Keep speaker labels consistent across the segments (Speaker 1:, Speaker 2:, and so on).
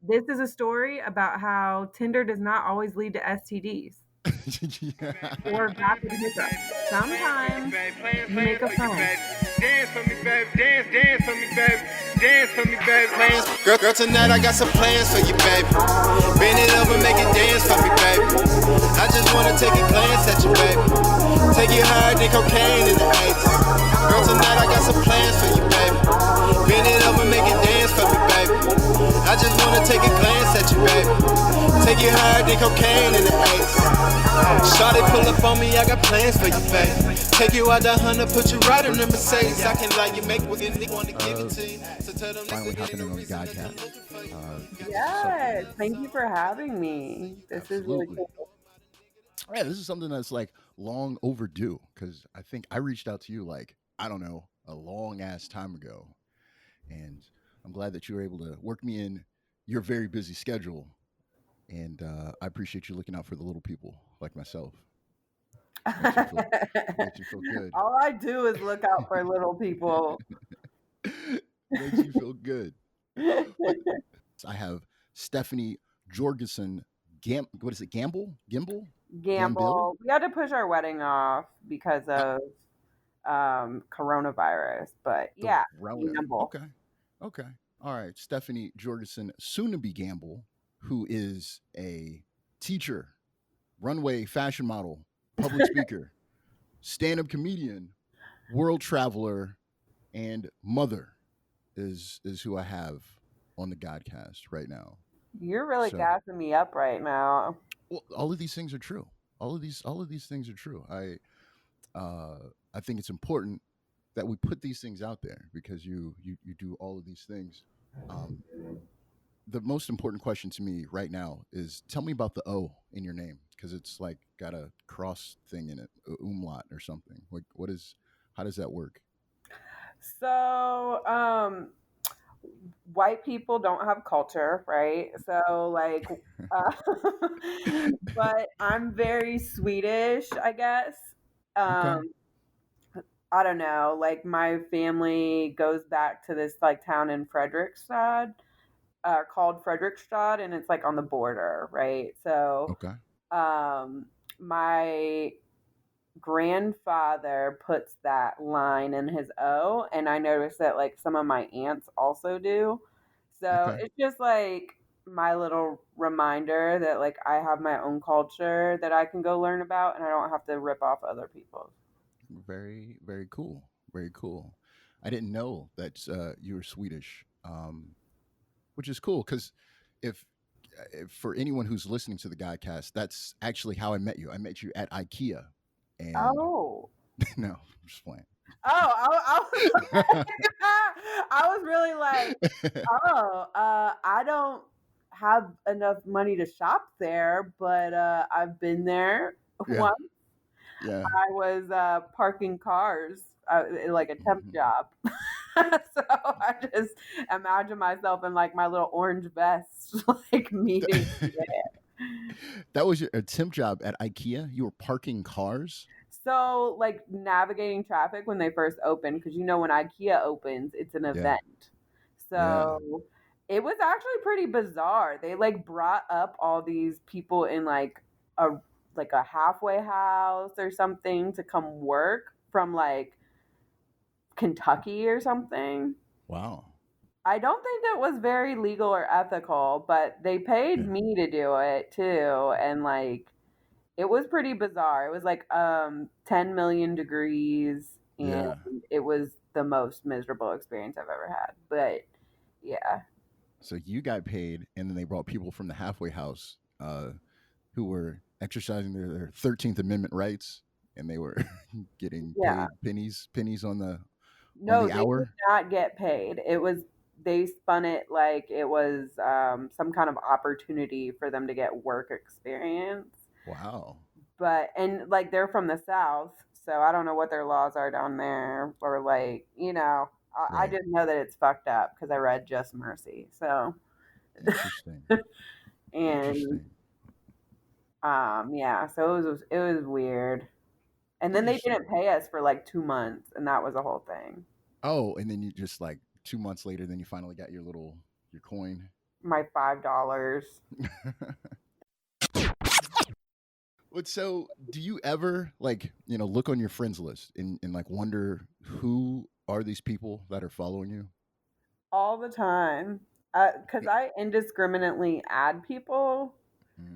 Speaker 1: This is a story about how Tinder does not always lead to STDs or vapid hookups. Sometimes you make a friend.
Speaker 2: Dance for me, baby. Dance for me, baby. Dance for me, baby. Girl, tonight I got some plans for you, baby. Bend it over, make it dance for me, baby. I just wanna take a glance at you, baby. Take you higher than cocaine in the 80s. Girl, tonight I got some plans for you, baby. Bend it over, make it dance for me, baby. I just wanna take a glance at you, baby. Take you higher than cocaine in the 80s. Shawty pull up on me, I got plans for you, baby. Take you out the Honda, put you right in the Mercedes. I can like you, make what you want to give it to you. So tell them
Speaker 3: Finally happening on the Godcast.
Speaker 1: Yes, thank you for having me. This is really
Speaker 3: Absolutely.
Speaker 1: cool.
Speaker 3: Yeah, this is something that's like long overdue because I think I reached out to you like, I don't know, a long ass time ago. And I'm glad that you were able to work me in your very busy schedule. And I appreciate you looking out for the little people like myself. Makes you feel good.
Speaker 1: All I do is look out for little people.
Speaker 3: Makes you feel good. But I have Stephanie Yørgensen What is it? Gambill?
Speaker 1: Gamble. We had to push our wedding off because of coronavirus, but yeah, Gamble.
Speaker 3: Okay. All right. Stephanie Yørgensen, soon to be Gambill, who is a teacher, runway fashion model, public speaker, stand-up comedian, world traveler, and mother is who I have on the Godcast right now.
Speaker 1: You're really gassing me up right now.
Speaker 3: Well, all of these things are true. All of these things are true. I think it's important that we put these things out there because you do all of these things. The most important question to me right now is tell me about the O in your name because it's like got a cross thing in it, umlaut or something. Like how does that work?
Speaker 1: So, white people don't have culture, right? So like, but I'm very Swedish, I guess.
Speaker 3: Okay.
Speaker 1: I don't know. Like my family goes back to this like town in Fredrikstad, called Fredrikstad, and it's like on the border, right? So,
Speaker 3: Okay.
Speaker 1: My grandfather puts that line in his O, and I noticed that like some of my aunts also do. So
Speaker 3: Okay.
Speaker 1: it's just like my little reminder that like I have my own culture that I can go learn about, and I don't have to rip off other people's.
Speaker 3: Very, very cool. Very cool. I didn't know that you were Swedish, which is cool because if for anyone who's listening to the Godcast, that's actually how I met you. I met you at IKEA. And
Speaker 1: Oh.
Speaker 3: no, I'm just playing.
Speaker 1: I was really like, I don't have enough money to shop there, but I've been there once.
Speaker 3: Yeah.
Speaker 1: I was parking cars, like a temp job. So I just imagine myself in like my little orange vest, like meeting there.
Speaker 3: That was a temp job at IKEA? You were parking cars?
Speaker 1: So, like navigating traffic when they first opened, because when IKEA opens, it's an event. So it was actually pretty bizarre. They like brought up all these people in like a halfway house or something to come work from like Kentucky or something.
Speaker 3: Wow.
Speaker 1: I don't think it was very legal or ethical, but they paid me to do it too, and like it was pretty bizarre. It was like 10 million degrees, and it was the most miserable experience I've ever had. But yeah.
Speaker 3: So you got paid, and then they brought people from the halfway house who were exercising their 13th Amendment rights, and they were getting paid pennies on the hour.
Speaker 1: They did not get paid. They spun it like it was some kind of opportunity for them to get work experience.
Speaker 3: Wow.
Speaker 1: And like they're from the South, so I don't know what their laws are down there, or like, I didn't know that it's fucked up because I read Just Mercy. So
Speaker 3: interesting.
Speaker 1: And yeah, so it was weird. And then they didn't pay us for like 2 months, and that was the whole thing.
Speaker 3: Oh, and then you just like 2 months later, then you finally got your coin.
Speaker 1: my $5.
Speaker 3: But so do you ever like, look on your friends list and like wonder who are these people that are following you?
Speaker 1: All the time. Because I indiscriminately add people.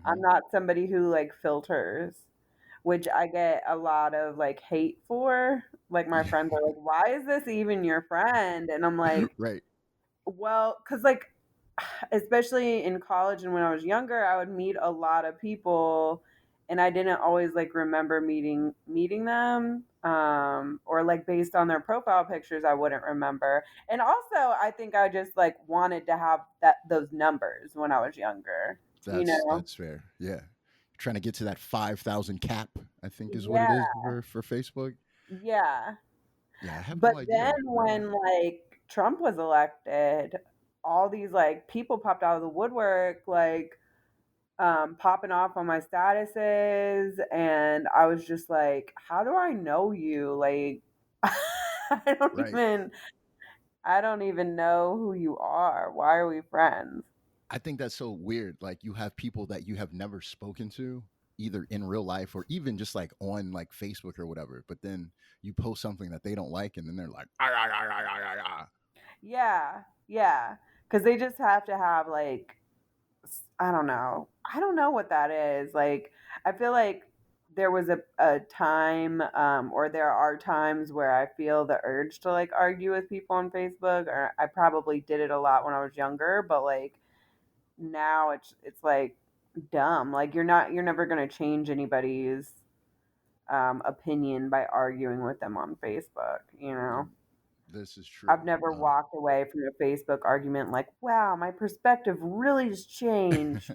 Speaker 1: I'm
Speaker 3: Mm-hmm.
Speaker 1: not somebody who like filters, which I get a lot of like hate for. Like my
Speaker 3: Yeah.
Speaker 1: friends are like, "Why is this even your friend?" And I'm like,
Speaker 3: Right.
Speaker 1: "Well, because like, especially in college and when I was younger, I would meet a lot of people, and I didn't always like remember meeting them, or like based on their profile pictures, I wouldn't remember. And also, I think I just like wanted to have those numbers when I was younger, you know."
Speaker 3: That's fair. Yeah. Trying to get to that 5,000 cap, I think is what it
Speaker 1: Yeah,
Speaker 3: is for Facebook.
Speaker 1: yeah.
Speaker 3: Yeah, I have
Speaker 1: But
Speaker 3: no
Speaker 1: then
Speaker 3: idea.
Speaker 1: when like Trump was elected, all these like people popped out of the woodwork, like popping off on my statuses, and I was just like, how do I know you? Like, I don't
Speaker 3: Right.
Speaker 1: even I don't even know who you are. Why are we friends?
Speaker 3: I think that's so weird. Like you have people that you have never spoken to either in real life or even just like on like Facebook or whatever, but then you post something that they don't like and then they're like, ah, ah, ah, ah, ah, ah, ah."
Speaker 1: Yeah, yeah, because they just have to have like I don't know. I don't know what that is. Like, I feel like there was a time, or there are times where I feel the urge to like argue with people on Facebook, or I probably did it a lot when I was younger, but like now it's like dumb. Like you're never gonna change anybody's opinion by arguing with them on Facebook, you know?
Speaker 3: This is
Speaker 1: I've
Speaker 3: true.
Speaker 1: never walked away from a Facebook argument like, wow, my perspective really has changed.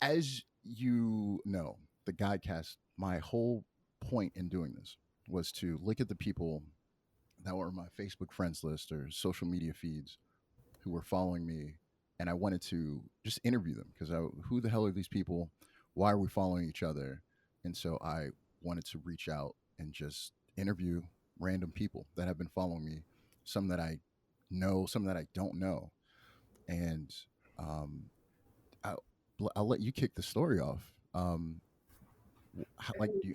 Speaker 3: As you know, the Godcast, my whole point in doing this was to look at the people that were on my Facebook friends list or social media feeds who were following me, and I wanted to just interview them because who the hell are these people? Why are we following each other? And so I wanted to reach out and just interview random people that have been following me, some that I know, some that I don't know, and um, I'll, I'll let you kick the story off.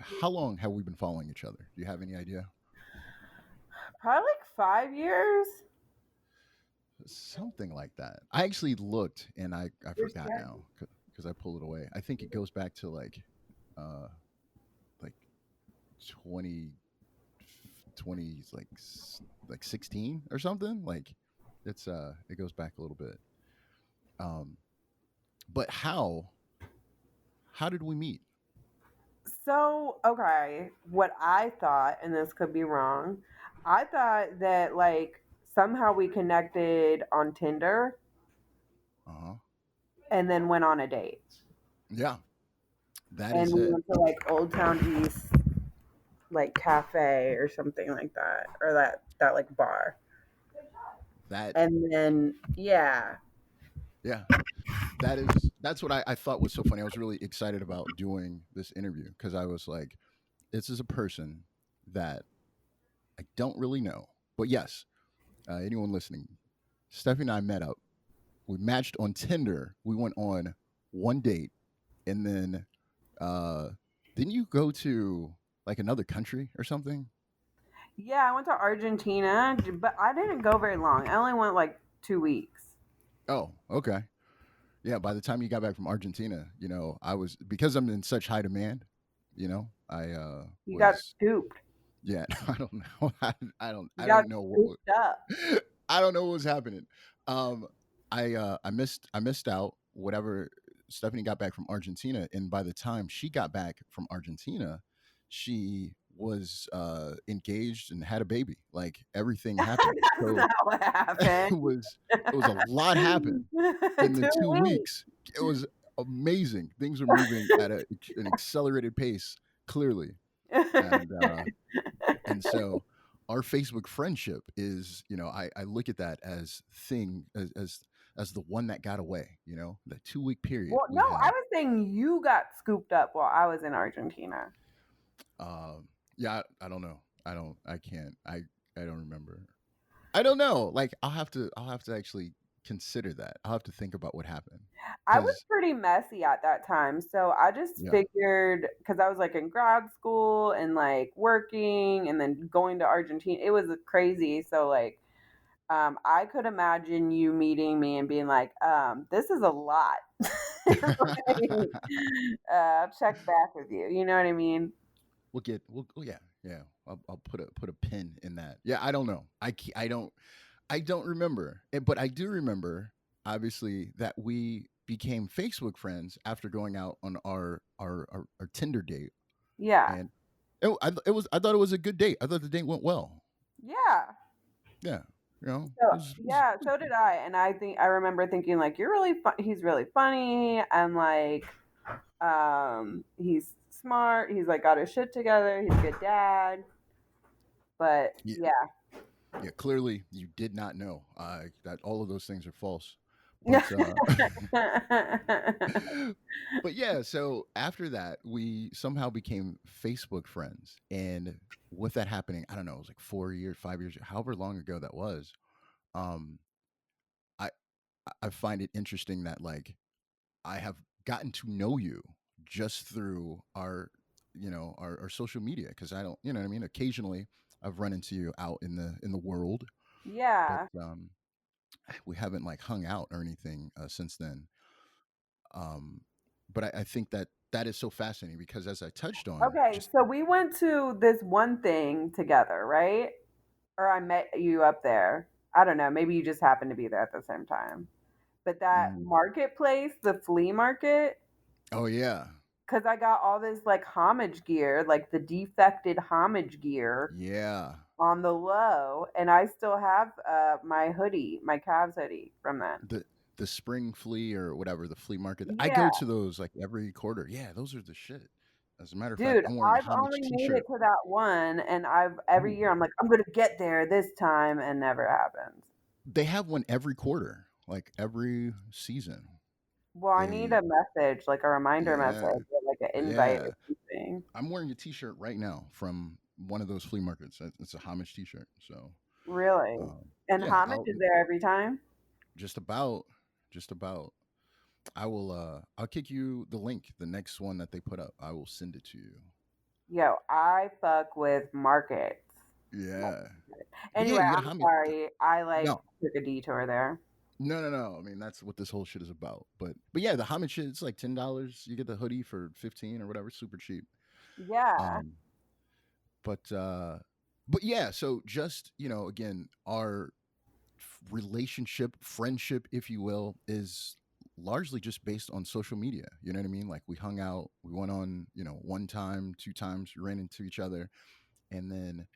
Speaker 3: How long have we been following each other? Do you have any idea?
Speaker 1: Probably like 5 years.
Speaker 3: Something like that. I actually looked and I
Speaker 1: You're
Speaker 3: forgot
Speaker 1: scared.
Speaker 3: now because I pulled it away. I think it goes back to uh like 20 20 like 16 or something. Like it goes back a little bit. Um but how did we meet?
Speaker 1: So, okay, what I thought, and this could be wrong, I thought that like somehow we connected on Tinder
Speaker 3: Uh-huh.
Speaker 1: and then went on a date.
Speaker 3: Yeah, that
Speaker 1: And
Speaker 3: is
Speaker 1: we
Speaker 3: it.
Speaker 1: went to like Old Town East, like cafe or something like that, or that like bar.
Speaker 3: That
Speaker 1: And then, yeah.
Speaker 3: yeah. That's what I thought was so funny. I was really excited about doing this interview because I was like, this is a person that I don't really know. But yes, anyone listening, Stephanie and I met up. We matched on Tinder. We went on one date, and then uh, didn't you go to like another country or something?
Speaker 1: Yeah, I went to Argentina, but I didn't go very long. I only went like 2 weeks.
Speaker 3: Oh, okay. Yeah. By the time you got back from Argentina, I was because I'm in such high demand. I
Speaker 1: You got
Speaker 3: was
Speaker 1: scooped.
Speaker 3: yeah. I don't know.
Speaker 1: You
Speaker 3: I
Speaker 1: got
Speaker 3: don't know
Speaker 1: scooped up.
Speaker 3: I don't know what was happening. Um, I missed out. Whatever Stephanie got back from Argentina, and by the time she got back from Argentina, she was engaged and had a baby. Like everything happened.
Speaker 1: That's
Speaker 3: So
Speaker 1: not what happened.
Speaker 3: it was a lot happened in the
Speaker 1: 2 weeks.
Speaker 3: 2 weeks. It was amazing. Things were moving at an accelerated pace, clearly, and and so our Facebook friendship is, I look at that as thing as the one that got away, the 2 week period
Speaker 1: Well,
Speaker 3: we
Speaker 1: no, I
Speaker 3: had.
Speaker 1: was saying you got scooped up while I was in Argentina.
Speaker 3: Yeah, I don't know. I can't, I don't remember. I don't know. Like I'll have to actually consider that. I'll have to think about what happened.
Speaker 1: I was
Speaker 3: Because
Speaker 1: pretty messy at that time. So I just
Speaker 3: yeah,
Speaker 1: figured, because I was like in grad school and like working and then going to Argentina. It was crazy. So like I could imagine you meeting me and being like, this is a lot. Like, I'll check back with you. You know what I mean?
Speaker 3: yeah, yeah. I'll put a pin in that. Yeah, I don't know. I don't remember, but I do remember obviously that we became Facebook friends after going out on our Tinder date,
Speaker 1: Yeah.
Speaker 3: and I thought it was a good date. I thought the date went well.
Speaker 1: Yeah.
Speaker 3: Yeah,
Speaker 1: So yeah, so did I. And I remember thinking like, you're really fun. He's really funny. And like, he's smart. He's like got his shit together. He's a good dad. But
Speaker 3: yeah,
Speaker 1: yeah.
Speaker 3: yeah. Clearly, you did not know that all of those things are false. But but yeah, so after that, we somehow became Facebook friends, and with that happening, I don't know, it was like 4 years, 5 years, however long ago that was. Um, I I find it interesting that like I have gotten to know you just through our social media because I don't, you know what I mean. Occasionally, I've run into you out in the world, but
Speaker 1: Yeah.
Speaker 3: we haven't like hung out or anything since then. Um, but I think that that is so fascinating because as I touched on,
Speaker 1: Okay,
Speaker 3: just
Speaker 1: so we went to this one thing together, right? Or I met you up there. I don't know. Maybe you just happened to be there at the same time. But that
Speaker 3: mm,
Speaker 1: marketplace, the flea market,
Speaker 3: oh yeah,
Speaker 1: because I got all this like homage gear, like the defected homage gear
Speaker 3: yeah,
Speaker 1: on the low, and I still have my hoodie, my Cavs hoodie from then.
Speaker 3: the the spring flea or whatever the flea market. I
Speaker 1: Yeah,
Speaker 3: go to those like every quarter. Yeah, those are the shit. As a matter of fact,
Speaker 1: dude,
Speaker 3: I'm wearing a
Speaker 1: I've
Speaker 3: homage
Speaker 1: only made it
Speaker 3: T-shirt.
Speaker 1: to that one, and I've every
Speaker 3: Ooh.
Speaker 1: year I'm like, I'm gonna get there this time, and never happens.
Speaker 3: They have one every quarter, like every season.
Speaker 1: Well, I need
Speaker 3: They
Speaker 1: a message, like a reminder message,
Speaker 3: yeah,
Speaker 1: or like an invite
Speaker 3: yeah.
Speaker 1: or something.
Speaker 3: I'm wearing a T-shirt right now from one of those flea markets. It's a homage T-shirt. So
Speaker 1: Really? And
Speaker 3: yeah,
Speaker 1: homage
Speaker 3: I'll
Speaker 1: is there every time?
Speaker 3: just about just about. I'll kick you the link, the next one that they put up. I will send it to you.
Speaker 1: Yo, I fuck with markets. Love
Speaker 3: Yeah.
Speaker 1: it.
Speaker 3: But yeah,
Speaker 1: Anyway,
Speaker 3: you get a
Speaker 1: I'm
Speaker 3: homage.
Speaker 1: sorry. I like
Speaker 3: No,
Speaker 1: took a detour there.
Speaker 3: no. I mean, that's what this whole shit is about. But yeah, the homage shit, it's like $10. You get the hoodie for 15 or whatever, super cheap.
Speaker 1: Yeah.
Speaker 3: Um, but yeah, so just, again, our relationship, friendship, if you will, is largely just based on social media. You know what I mean? Like we hung out, we went on, one time, two times, we ran into each other, and then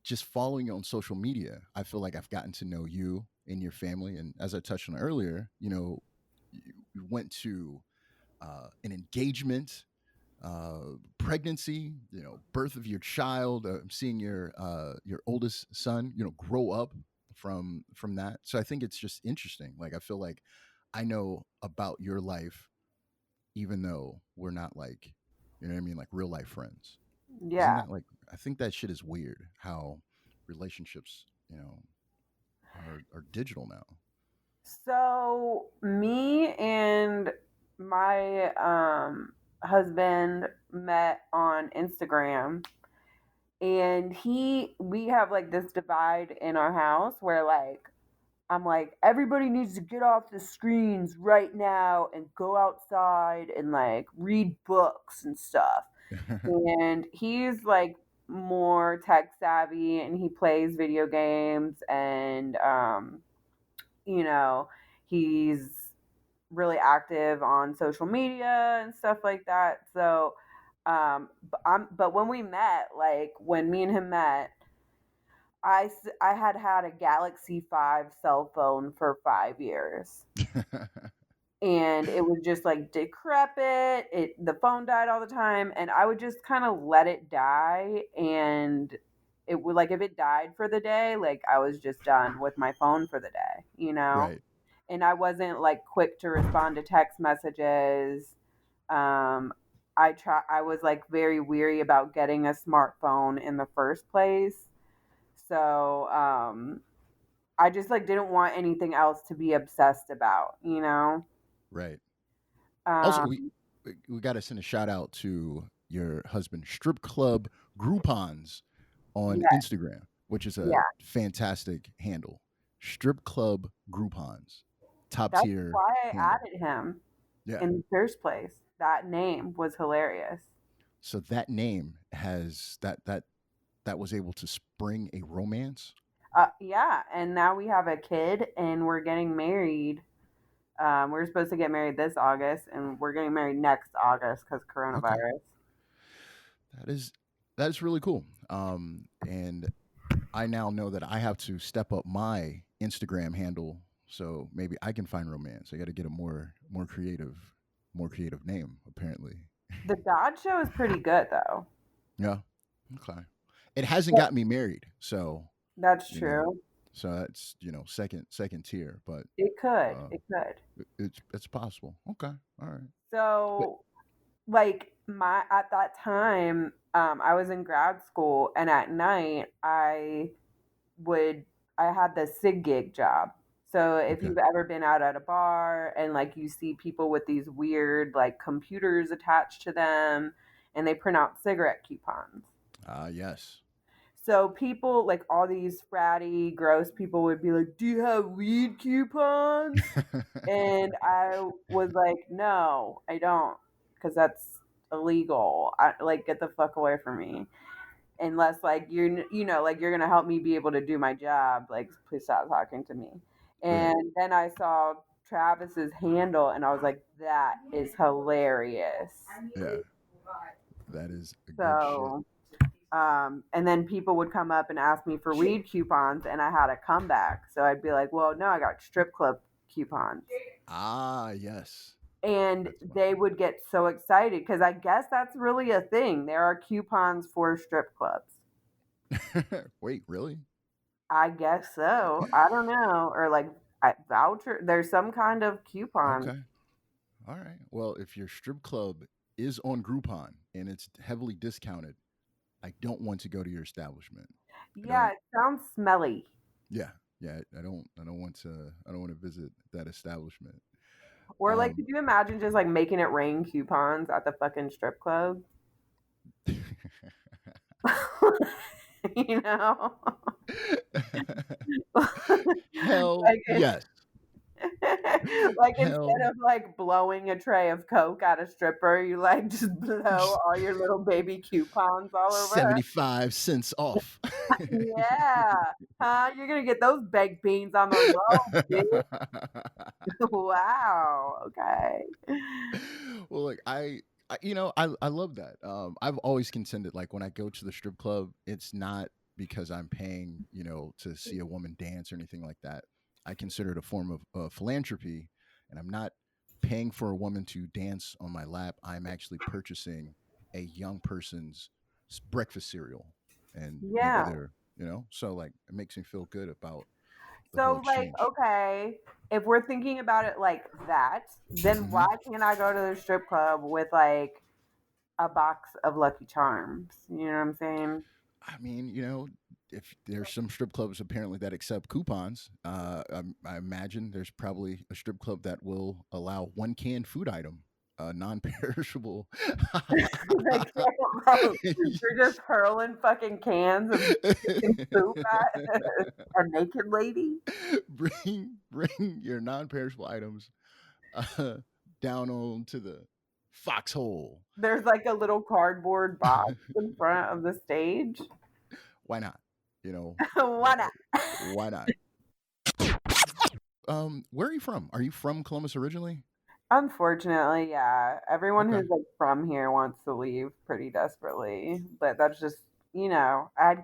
Speaker 3: just following you on social media, I feel like I've gotten to know you and your family. And as I touched on earlier, you went to an engagement, pregnancy, birth of your child, seeing your oldest son, grow up from that. So I think it's just interesting. Like I feel like I know about your life, even though we're not like, you know what I mean, like real life friends. Isn't
Speaker 1: Yeah.
Speaker 3: that like? I think that shit is weird. How relationships, are digital now.
Speaker 1: So me and my husband met on Instagram, and we have like this divide in our house where like I'm like, everybody needs to get off the screens right now and go outside and like read books and stuff. And he's like more tech savvy and he plays video games and you know, he's really active on social media and stuff like that. So but when we met, like when me and him met, I had had a Galaxy 5 cell phone for 5 years. And it was just like decrepit. The phone died all the time, and I would just kind of let it die. And it would like if it died for the day, like I was just done with my phone for the day, you know.
Speaker 3: Right.
Speaker 1: And I wasn't like quick to respond to text messages. Um, I was like very weary about getting a smartphone in the first place. So I just like didn't want anything else to be obsessed about, you know?
Speaker 3: Right. Also,
Speaker 1: Um,
Speaker 3: we got to send a shout out to your husband, Strip Club Groupons on
Speaker 1: yeah,
Speaker 3: Instagram, which is a
Speaker 1: yeah.
Speaker 3: fantastic handle. Strip Club Groupons, top
Speaker 1: That's
Speaker 3: tier
Speaker 1: why I
Speaker 3: handle.
Speaker 1: added him
Speaker 3: Yeah.
Speaker 1: in the first place. That name was hilarious.
Speaker 3: So that name has that was able to spring a romance.
Speaker 1: Yeah, and now we have a kid and we're getting married. We're supposed to get married this August and we're getting married next August because
Speaker 3: Okay.
Speaker 1: coronavirus.
Speaker 3: That is really cool. And I now know that I have to step up my Instagram handle so maybe I can find romance. I got to get a more creative name apparently.
Speaker 1: The Dodge show is pretty good though.
Speaker 3: Yeah. Okay. It hasn't got me married, so
Speaker 1: That's
Speaker 3: you know,
Speaker 1: true.
Speaker 3: so that's second tier, but
Speaker 1: It could.
Speaker 3: uh,
Speaker 1: It could.
Speaker 3: it's possible. Okay. All right. But
Speaker 1: So, like my at that time, I was in grad school, and at night would I had the SIG gig job. So if
Speaker 3: okay.
Speaker 1: you've ever been out at a bar and like you see people with these weird like computers attached to them, and they print out cigarette coupons.
Speaker 3: Yes.
Speaker 1: So people like all these fratty, gross people would be like, "Do you have weed coupons?" And I was like, "No, I don't, because that's illegal. I like get the fuck away from me. Unless like like you're gonna help me be able to do my job. Like, please stop talking to me."
Speaker 3: Right.
Speaker 1: And then I saw Travis's handle, and I was like, "That is hilarious."
Speaker 3: Yeah. That is a good shit.
Speaker 1: So and then people would come up and ask me for weed coupons, and I had a comeback. So I'd be like, "Well, no, I got strip club coupons."
Speaker 3: Yes.
Speaker 1: And
Speaker 3: That's
Speaker 1: they would get so excited because I guess that's really a thing. There are coupons for strip clubs.
Speaker 3: Wait, really?
Speaker 1: I guess so. I don't know. Or like voucher. There's some kind of coupon.
Speaker 3: Okay. All right. Well, if your strip club is on Groupon and it's heavily discounted, I don't want to go to your establishment. I
Speaker 1: Yeah,
Speaker 3: don't.
Speaker 1: it sounds smelly.
Speaker 3: Yeah. Yeah. I don't want to. I don't want to visit that establishment.
Speaker 1: Or like,
Speaker 3: Um.
Speaker 1: could you imagine just like making it rain coupons at the fucking strip club? you know?
Speaker 3: Hell
Speaker 1: like
Speaker 3: yes.
Speaker 1: like instead
Speaker 3: Hell
Speaker 1: of like blowing a tray of Coke at a stripper, you like just blow all your little baby coupons all over her.
Speaker 3: 75 cents off.
Speaker 1: Yeah. Huh? You're gonna get those baked beans on the low, bitch. Wow. Okay.
Speaker 3: Well, like I love that. I've always contended like when I go to the strip club, it's not because I'm paying, to see a woman dance or anything like that. I consider it a form of philanthropy, and I'm not paying for a woman to dance on my lap. I'm actually purchasing a young person's breakfast cereal, and maybe
Speaker 1: Yeah.
Speaker 3: so like it makes me feel good about the whole
Speaker 1: So like,
Speaker 3: exchange.
Speaker 1: okay, if we're thinking about it like that, then
Speaker 3: Hmm.
Speaker 1: why can't I go to the strip club with like a box of Lucky Charms? You know what I'm saying?
Speaker 3: I mean, if there's some strip clubs apparently that accept coupons, I imagine there's probably a strip club that will allow one canned food item, non-perishable.
Speaker 1: They can't, like, they're just hurling fucking cans of chicken soup at a naked lady.
Speaker 3: bring your non-perishable items uh, down onto the foxhole.
Speaker 1: There's like a little cardboard box in front of the stage.
Speaker 3: Why not? You know,
Speaker 1: Why not?
Speaker 3: why not? Where are you from? Are you from Columbus originally?
Speaker 1: Unfortunately, yeah. Everyone
Speaker 3: Okay.
Speaker 1: who's like from here wants to leave pretty desperately, but that's just I had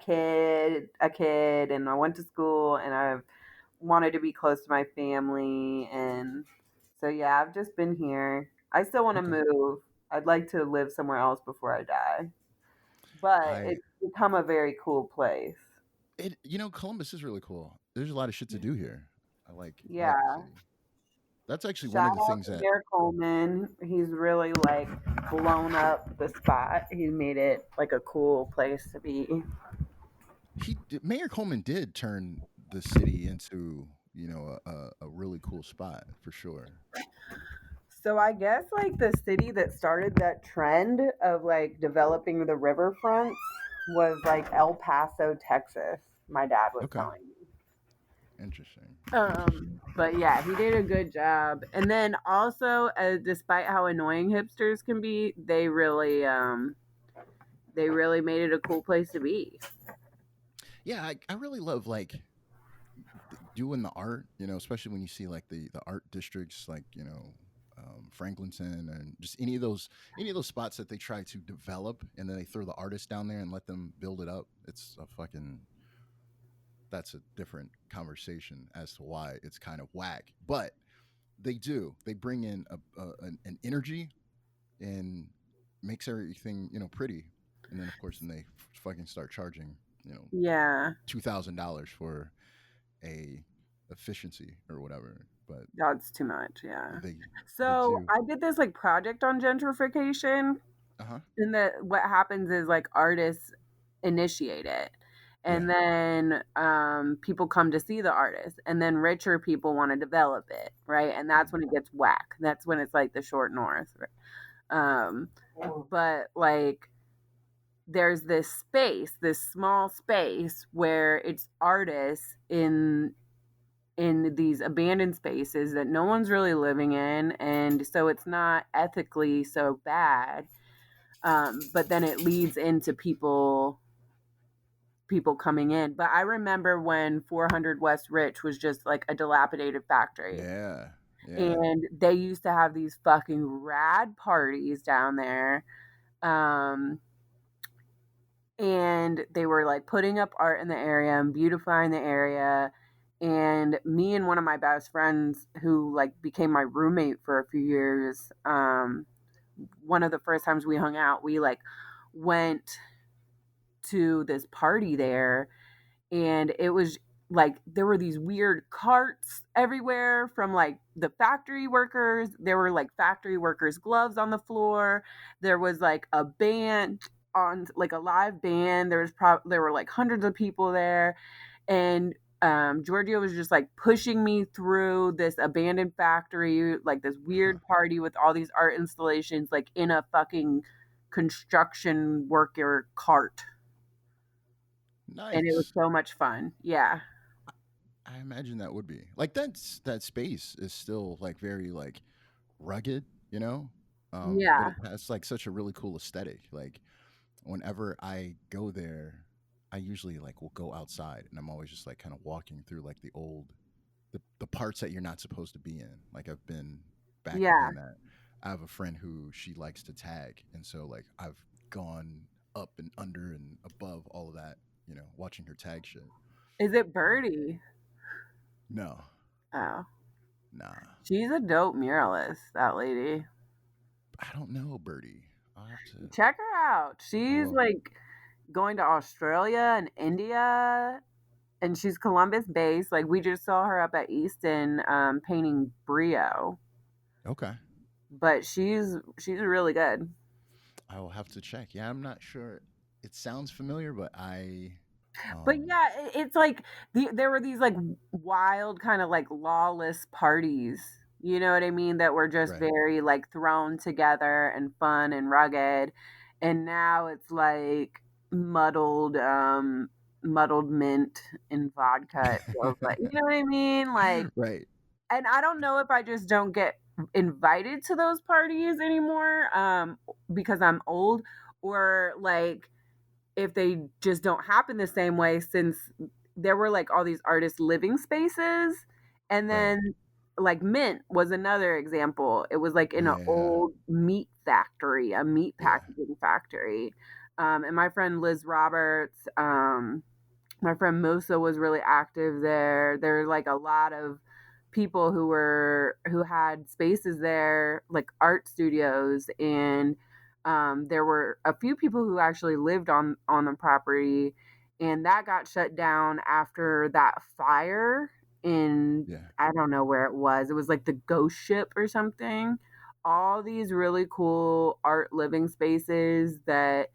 Speaker 1: a kid, and I went to school, and I've wanted to be close to my family, and so yeah, I've just been here. I still want to
Speaker 3: Okay.
Speaker 1: move. I'd like to live somewhere else before I die, but
Speaker 3: I
Speaker 1: it's become a very cool place.
Speaker 3: Columbus is really cool. There's a lot of shit to do here. I like the
Speaker 1: Yeah.
Speaker 3: city. That's actually one
Speaker 1: Shout
Speaker 3: of the
Speaker 1: out
Speaker 3: things
Speaker 1: to
Speaker 3: that
Speaker 1: Mayor Coleman. He's really like blown up the spot. He made it like a cool place to be.
Speaker 3: Mayor Coleman did turn the city into, you know, a really cool spot for sure.
Speaker 1: So I guess like the city that started that trend of like developing the riverfronts was like El Paso, Texas. My dad was
Speaker 3: Okay.
Speaker 1: telling me.
Speaker 3: Interesting.
Speaker 1: But yeah, he did a good job. And then also, despite how annoying hipsters can be, they really made it a cool place to be.
Speaker 3: Yeah, I really love like doing the art, you know, especially when you see like the art districts, like, you know, Franklinton and just any of those spots that they try to develop and then they throw the artists down there and let them build it up. It's a fucking That's a different conversation as to why it's kind of whack. But they bring in an energy and makes everything, you know, pretty. And then of course then they fucking start charging, you know,
Speaker 1: Yeah,
Speaker 3: $2,000 for a efficiency or whatever. But
Speaker 1: that's too much. Yeah.
Speaker 3: they they
Speaker 1: So
Speaker 3: do.
Speaker 1: I did this like project on gentrification,
Speaker 3: Uh-huh.
Speaker 1: and what happens is like artists initiate it,
Speaker 3: Yeah.
Speaker 1: and then people come to see the artist, and then richer people want to develop it, right? And that's when it gets whack. That's when it's like the short north. Um, but like there's this small space where it's artists in these abandoned spaces that no one's really living in, and so it's not ethically so bad. But then it leads into people coming in. But I remember when 400 West Rich was just like a dilapidated factory.
Speaker 3: Yeah. Yeah.
Speaker 1: And they used to have these fucking rad parties down there. Um, and they were like putting up art in the area and beautifying the area. And me and one of my best friends, who like became my roommate for a few years, one of the first times we hung out, we like went to this party there, and it was like there were these weird carts everywhere from like the factory workers. There were like factory workers gloves on the floor. There was like a band on, like a live band. There were like hundreds of people there, and Giorgio was just like pushing me through this abandoned factory, like this
Speaker 3: Huh.
Speaker 1: weird party with all these art installations, like in a fucking construction worker cart, and it was
Speaker 3: Nice.
Speaker 1: so much fun. Yeah.
Speaker 3: I imagine that would be. Like that space is still like very like rugged, you know? But
Speaker 1: Yeah.
Speaker 3: it has like such a really cool aesthetic. Like whenever I go there, I usually like will go outside and I'm always just like kind of walking through like the parts that you're not supposed to be in. Like I've been back
Speaker 1: Yeah.
Speaker 3: in that. I have a friend who she likes to tag, and so like I've gone up and under and above all of that, you know, watching her tag shit.
Speaker 1: Is it
Speaker 3: Um,
Speaker 1: Birdie?
Speaker 3: no,
Speaker 1: Oh.
Speaker 3: nah,
Speaker 1: She's a dope muralist, that lady.
Speaker 3: I don't know, Birdie.
Speaker 1: Check her out.
Speaker 3: I
Speaker 1: She's
Speaker 3: will.
Speaker 1: like going to Australia and India, and she's Columbus based. Like we just saw her up at Easton painting Brio.
Speaker 3: Okay,
Speaker 1: But she's really good.
Speaker 3: I will have to check. Yeah, I'm not sure. It sounds familiar, but
Speaker 1: But
Speaker 3: um,
Speaker 1: yeah, it's like there were these like wild kind of like lawless parties. You know what I mean? That were just
Speaker 3: right.
Speaker 1: very like thrown together and fun and rugged. And now it's like muddled, muddled mint and vodka. It feels like, you know what I mean? Like,
Speaker 3: Right.
Speaker 1: and I don't know if I just don't get invited to those parties anymore, because I'm old, or like if they just don't happen the same way, since there were like all these artist living spaces. And
Speaker 3: Right.
Speaker 1: then like Mint was another example. It was like in an
Speaker 3: Yeah.
Speaker 1: old meat factory, a meat
Speaker 3: Yeah.
Speaker 1: packaging factory. And my friend Liz Roberts, my friend Musa was really active there. There were like a lot of people who had spaces there, like art studios, and there were a few people who actually lived on the property, and that got shut down after that fire in,
Speaker 3: Yeah.
Speaker 1: I don't know where it was. It was like the Ghost Ship or something. All these really cool art living spaces that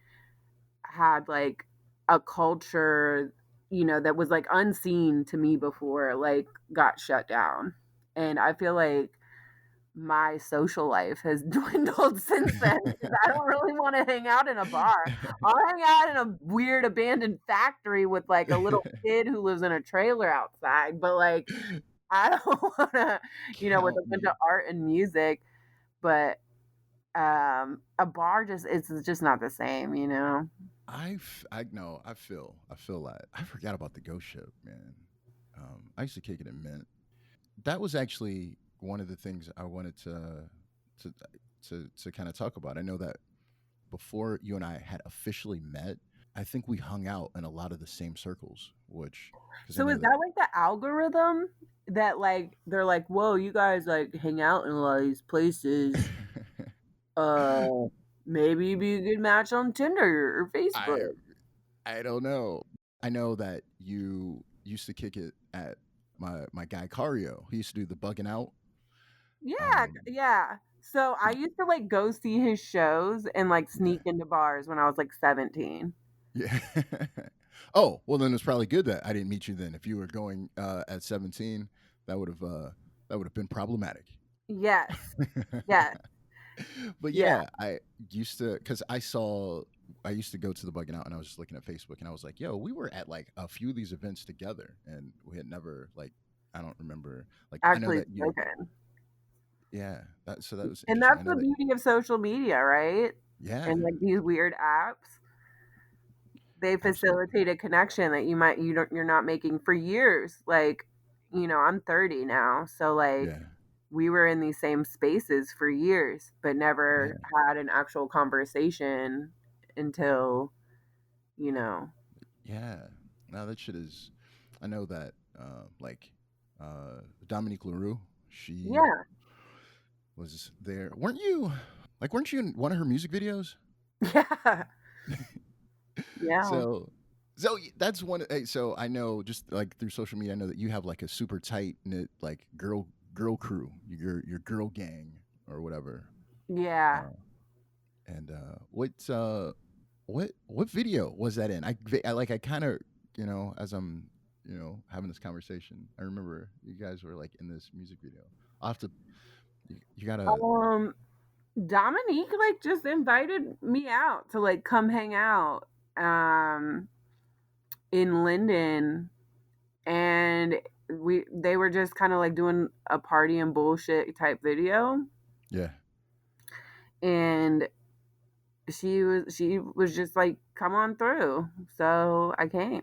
Speaker 1: had like a culture you know, that was like unseen to me before, like got shut down. And I feel like my social life has dwindled since then because I don't really want to hang out in a bar. I'll hang out in a weird abandoned factory with like a little kid who lives in a trailer outside, but like I don't want to, you know, with a
Speaker 3: Count
Speaker 1: bunch
Speaker 3: me.
Speaker 1: of art and music. But a bar just it's just not the same, you know.
Speaker 3: I know. I feel that. I forgot about the ghost ship, man. I used to kick it in Mint. That was actually one of the things I wanted to to kind of talk about. I know that before you and I had officially met, I think we hung out in a lot of the same circles, which because I
Speaker 1: So
Speaker 3: know
Speaker 1: is
Speaker 3: that.
Speaker 1: that like the algorithm that like they're like, whoa, you guys like hang out in a lot of these places. Uh Maybe you'd be a good match on Tinder or
Speaker 3: I
Speaker 1: Facebook.
Speaker 3: I don't know. I know that you used to kick it at my guy Cario. He used to do the bugging out.
Speaker 1: Yeah,
Speaker 3: Um,
Speaker 1: yeah. So I used to like go see his shows and like
Speaker 3: yeah,
Speaker 1: sneak into bars when I was like 17.
Speaker 3: yeah. Oh, well, then it's probably good that I didn't meet you then. If you were going at 17, that would have been problematic.
Speaker 1: Yes. Yes.
Speaker 3: But
Speaker 1: Yeah.
Speaker 3: yeah, I used to because I used to go to the bugging out and I was just looking at Facebook and I was like, yo, we were at like a few of these events together and we had never like I don't remember like I know
Speaker 1: Actually
Speaker 3: that you
Speaker 1: spoken.
Speaker 3: yeah that was
Speaker 1: And
Speaker 3: interesting.
Speaker 1: that's
Speaker 3: I know
Speaker 1: the
Speaker 3: that
Speaker 1: beauty of social media, right?
Speaker 3: yeah,
Speaker 1: And like these weird apps, they
Speaker 3: absolutely.
Speaker 1: facilitate a connection that you're not making for years. Like, you know, I'm 30 now, so like
Speaker 3: Yeah.
Speaker 1: we were in these same spaces for years, but never
Speaker 3: Yeah.
Speaker 1: had an actual conversation until, you know.
Speaker 3: Yeah. Now that shit is I know that like Dominique Leroux, she
Speaker 1: Yeah.
Speaker 3: was there. Weren't you in one of her music videos?
Speaker 1: Yeah. Yeah.
Speaker 3: So that's one so I know just like through social media I know that you have like a super tight knit like girl crew, your girl gang or whatever.
Speaker 1: Yeah.
Speaker 3: Uh and what video was that in? I like I kind of, you know, as I'm, you know, having this conversation, I remember you guys were like in this music video. I'll have to you got to
Speaker 1: Um Dominique like just invited me out to like come hang out um in Linden, and they were just kind of like doing a party and bullshit type video,
Speaker 3: yeah.
Speaker 1: and she was just like, come on through, so I came.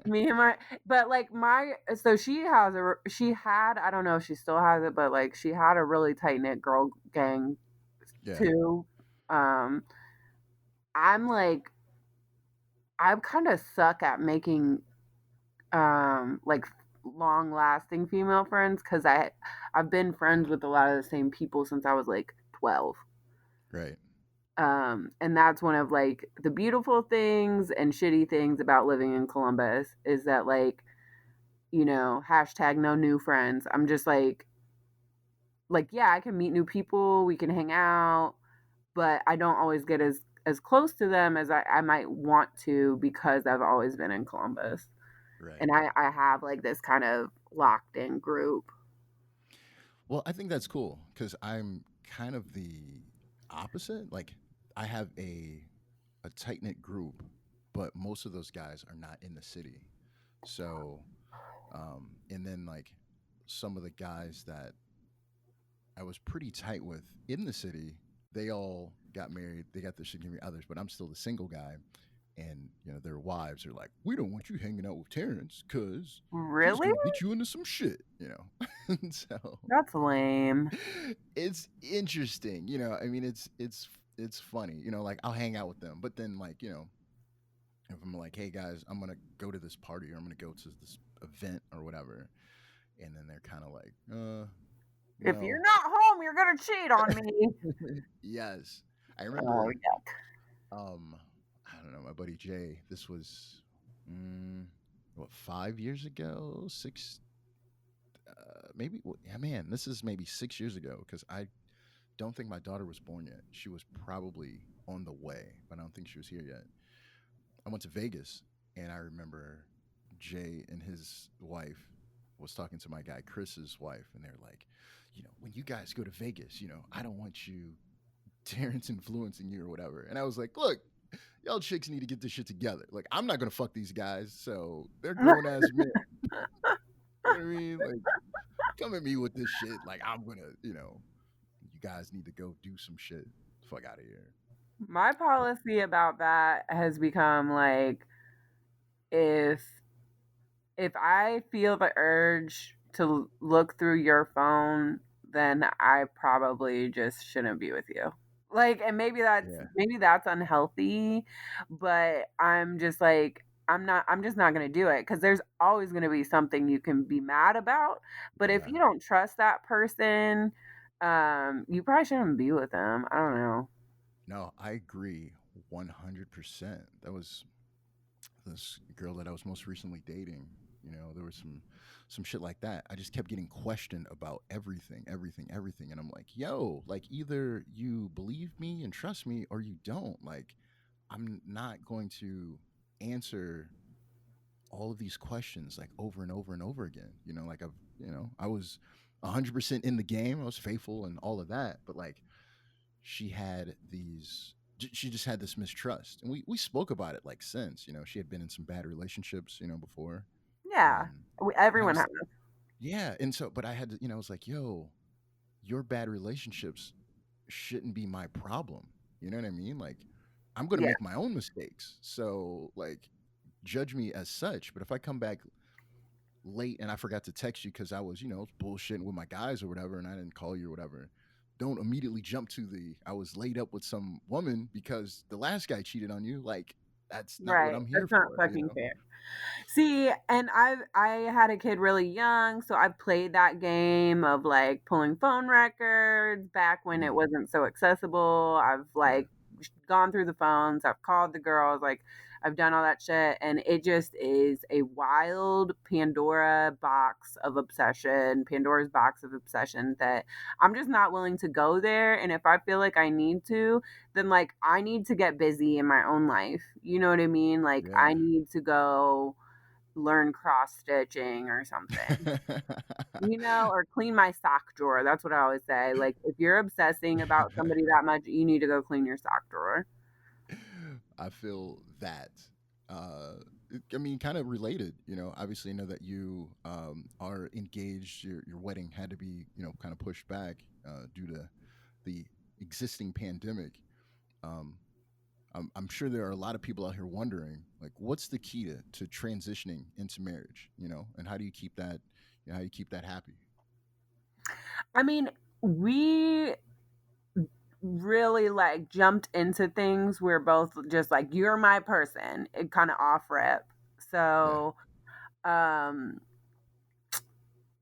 Speaker 1: Me and my but like my so she had, I don't know if she still has it, but like she had a really tight knit girl gang
Speaker 3: Yeah.
Speaker 1: too. um I'm like, I kind of suck at making like long lasting female friends because I've been friends with a lot of the same people since I was like 12.
Speaker 3: Right.
Speaker 1: And that's one of like the beautiful things and shitty things about living in Columbus is that like, you know, hashtag no new friends. I'm just like, yeah, I can meet new people, we can hang out, but I don't always get as close to them as I might want to because I've always been in Columbus.
Speaker 3: Right.
Speaker 1: And I have like this kind of locked in group.
Speaker 3: Well, I think that's cool cuz I'm kind of the opposite. Like I have a tight knit group, but most of those guys are not in the city. So, and then like some of the guys that I was pretty tight with in the city, they all got married. They got their significant others, but I'm still the single guy. And you know their wives are like, "We don't want you hanging out with Terrence because he's
Speaker 1: Really?
Speaker 3: gonna get you into some shit," you know. And so
Speaker 1: That's lame.
Speaker 3: it's interesting, you know. I mean, it's funny, you know. Like I'll hang out with them, but then like you know, if I'm like, "Hey guys, I'm gonna go to this party or I'm gonna go to this event or whatever," and then they're kind of like,
Speaker 1: If you're
Speaker 3: no."
Speaker 1: not home, you're gonna cheat on me.
Speaker 3: Yes, I
Speaker 1: Oh
Speaker 3: remember.
Speaker 1: yeah.
Speaker 3: Um, I don't know, my buddy Jay. This was what 5 years ago, six, maybe. Yeah, man, this is maybe 6 years ago because I don't think my daughter was born yet. She was probably on the way, but I don't think she was here yet. I went to Vegas And I remember Jay and his wife was talking to my guy Chris's wife, and they're like, when you guys go to Vegas, I don't want you Terrence influencing you or whatever. And I was like, look, y'all chicks need to get this shit together. Like, I'm not gonna fuck these guys, so they're grown ass men. You know what I mean? Like, come at me with this shit. Like, I'm gonna, you guys need to go do some shit. Fuck out of here.
Speaker 1: My policy about that has become like, if I feel the urge to look through your phone, then I probably just shouldn't be with you. Like, and maybe that's unhealthy, but I'm just like, I'm just not going to do it, because there's always going to be something you can be mad about. But if you don't trust that person, you probably shouldn't be with them. I don't know.
Speaker 3: No, I agree 100%. That was this girl that I was most recently dating. There was some shit like that. I just kept getting questioned about everything, and I'm like, yo, like, either you believe me and trust me or you don't. Like, I'm not going to answer all of these questions like over and over and over again. Like, I was 100% in the game. I was faithful and all of that, but like, she just had this mistrust, and we spoke about it like since. She had been in some bad relationships before.
Speaker 1: Yeah,
Speaker 3: And I
Speaker 1: everyone
Speaker 3: was
Speaker 1: has.
Speaker 3: like, yeah, and so, but I had to, I was like, yo, your bad relationships shouldn't be my problem. You know what I mean? Like, I'm gonna
Speaker 1: Yeah,
Speaker 3: make my own mistakes, so like, judge me as such. But if I come back late and I forgot to text you because I was, bullshitting with my guys or whatever, and I didn't call you or whatever, don't immediately jump to I was laid up with some woman because the last guy cheated on you. Like, that's not what
Speaker 1: right.
Speaker 3: I'm here
Speaker 1: That's not
Speaker 3: for,
Speaker 1: fucking fair. See, and I had a kid really young, so I played that game of like pulling phone records back when it wasn't so accessible. I've
Speaker 3: Yeah.
Speaker 1: like gone through the phones, I've called the girls, like I've done all that shit, and it just is a wild Pandora's box of obsession that I'm just not willing to go there. And if I feel like I need to, then like I need to get busy in my own life. You know what I mean? Like I
Speaker 3: Yeah.
Speaker 1: need to go learn cross stitching or something, or clean my sock drawer. That's what I always say. Like, if you're obsessing about somebody that much, you need to go clean your sock drawer.
Speaker 3: I feel that. I mean, kind of related. Obviously, I know that you are engaged. Your wedding had to be, kind of pushed back due to the existing pandemic. Um, I'm sure there are a lot of people out here wondering, like, what's the key to transitioning into marriage, and how do you keep that, how do you keep that happy?
Speaker 1: I mean, we really like jumped into things. We're both just like, you're my person. It kind of off rip.
Speaker 3: Yeah.
Speaker 1: So, um,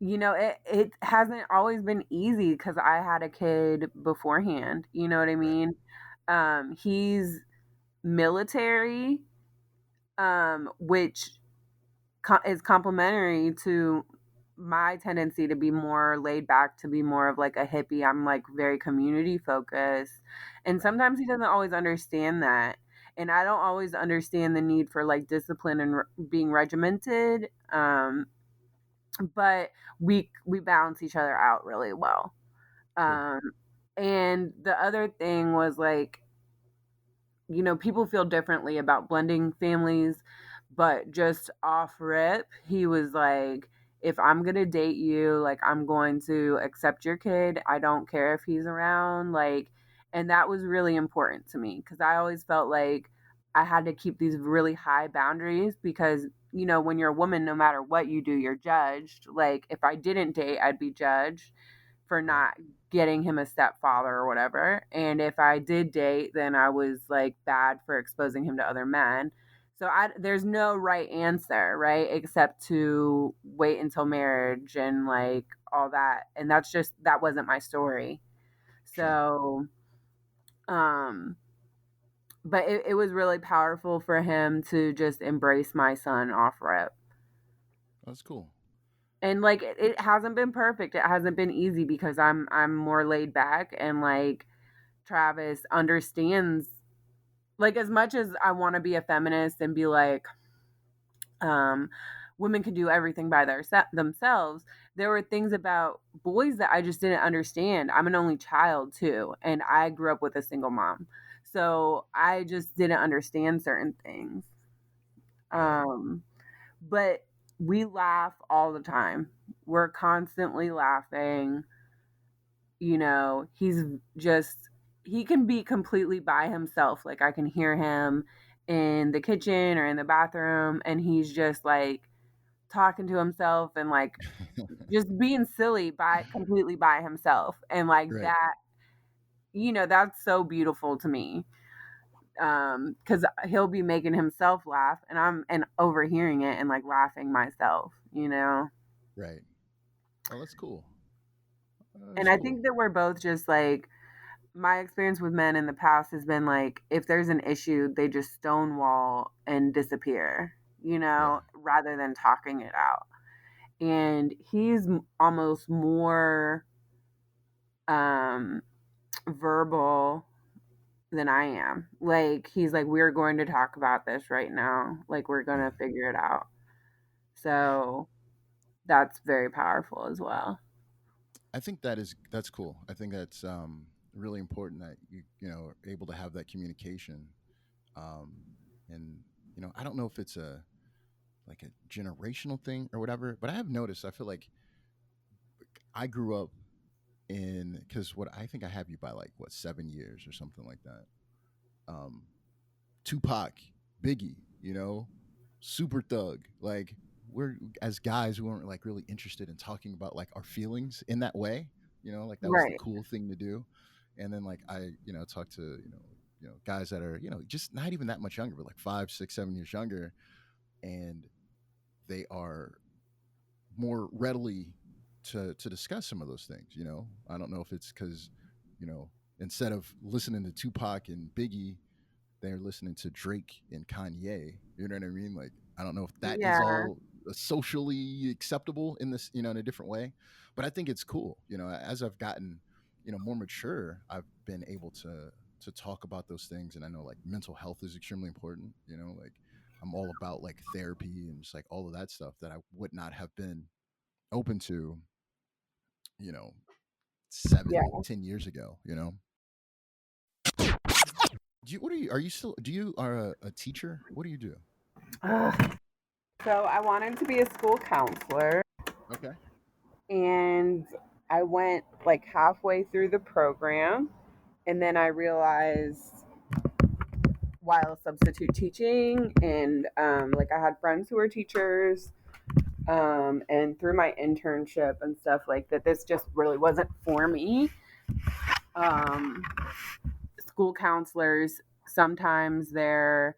Speaker 1: it hasn't always been easy because I had a kid beforehand. You know what I
Speaker 3: Right.
Speaker 1: mean? He's military, which is complementary to my tendency to be more laid back, to be more of like a hippie. I'm like very community focused. And
Speaker 3: Right.
Speaker 1: sometimes he doesn't always understand that. And I don't always understand the need for like discipline and being regimented. But we balance each other out really well.
Speaker 3: Cool.
Speaker 1: Um, and the other thing was like, people feel differently about blending families, but just off rip, he was like, if I'm going to date you, like, I'm going to accept your kid. I don't care if he's around. Like, and that was really important to me because I always felt like I had to keep these really high boundaries because, when you're a woman, no matter what you do, you're judged. Like, if I didn't date, I'd be judged for
Speaker 3: Right.
Speaker 1: not getting him a stepfather or whatever. And if I did date, then I was like bad for exposing him to other men. So there's no right answer, right? Except to wait until marriage and like all that. And that wasn't my story.
Speaker 3: Sure.
Speaker 1: So, um, but it was really powerful for him to just embrace my son off rip.
Speaker 3: That's cool.
Speaker 1: And like it hasn't been perfect. It hasn't been easy because I'm more laid back, and like Travis understands, like, as much as I want to be a feminist and be like, um, women can do everything by themselves. There were things about boys that I just didn't understand. I'm an only child too, and I grew up with a single mom, so I just didn't understand certain things.
Speaker 3: Right.
Speaker 1: But we laugh all the time. We're constantly laughing. You know, he can be completely by himself. Like I can hear him in the kitchen or in the bathroom, and he's just like talking to himself and like just being silly by completely by himself. And like
Speaker 3: Right.
Speaker 1: that, you know, that's so beautiful to me. Because he'll be making himself laugh, and I'm overhearing it and like laughing myself, you know.
Speaker 3: Right. Oh, that's cool.
Speaker 1: And
Speaker 3: That's
Speaker 1: I
Speaker 3: cool.
Speaker 1: think that we're both just like, my experience with men in the past has been like, if there's an issue, they just stonewall and disappear, you
Speaker 3: Yeah.
Speaker 1: know, rather than talking it out. And he's almost more um verbal than I am. Like he's like, we're going to talk about this right now. Like we're going
Speaker 3: Yeah.
Speaker 1: to figure it out. So that's very powerful as well.
Speaker 3: I think that's cool. I think that's really important that you know are able to have that communication. Um, and I don't know if it's a like a generational thing or whatever, but I have noticed. I feel like I grew up in because what I think I have you by like what 7 years or something like that. Um, Tupac, Biggie, Super Thug. Like we're as guys, we weren't like really interested in talking about like our feelings in that way. Like that was the
Speaker 1: Right.
Speaker 3: cool thing to do. And then like I, talk to guys that are just not even that much younger, but like 5, 6, 7 years younger, and they are more readily to discuss some of those things. I don't know if it's because you know instead of listening to Tupac and Biggie, they're listening to Drake and Kanye. You know what I mean? Like, I don't know if that is
Speaker 1: Yeah.
Speaker 3: all socially acceptable in this, in a different way, but I think it's cool. As I've gotten, more mature, I've been able to talk about those things, and I know like mental health is extremely important. Like I'm all about like therapy and just like all of that stuff that I would not have been open to, you know,
Speaker 1: Yeah.
Speaker 3: 7, 10 years ago. What are you? Are you still? Do you are a teacher? What do you do?
Speaker 1: So I wanted to be a school counselor,
Speaker 3: Okay.
Speaker 1: and I went like halfway through the program, and then I realized while substitute teaching, and like I had friends who were teachers, and through my internship and stuff like that, this just really wasn't for me. Um, School counselors, sometimes they're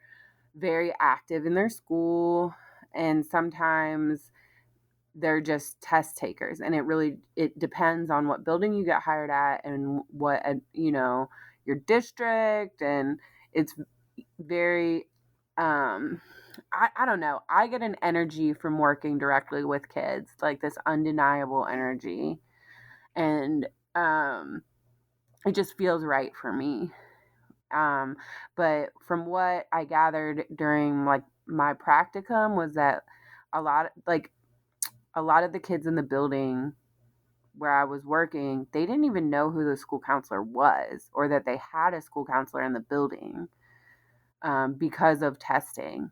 Speaker 1: very active in their school, and sometimes they're just test takers, and it depends on what building you get hired at and what your district, and it's very I don't know, I get an energy from working directly with kids, like this undeniable energy, and um it just feels right for me. um but from what I gathered during like my practicum was that a lot of the kids in the building where I was working, they didn't even know who the school counselor was or that they had a school counselor in the building, because of testing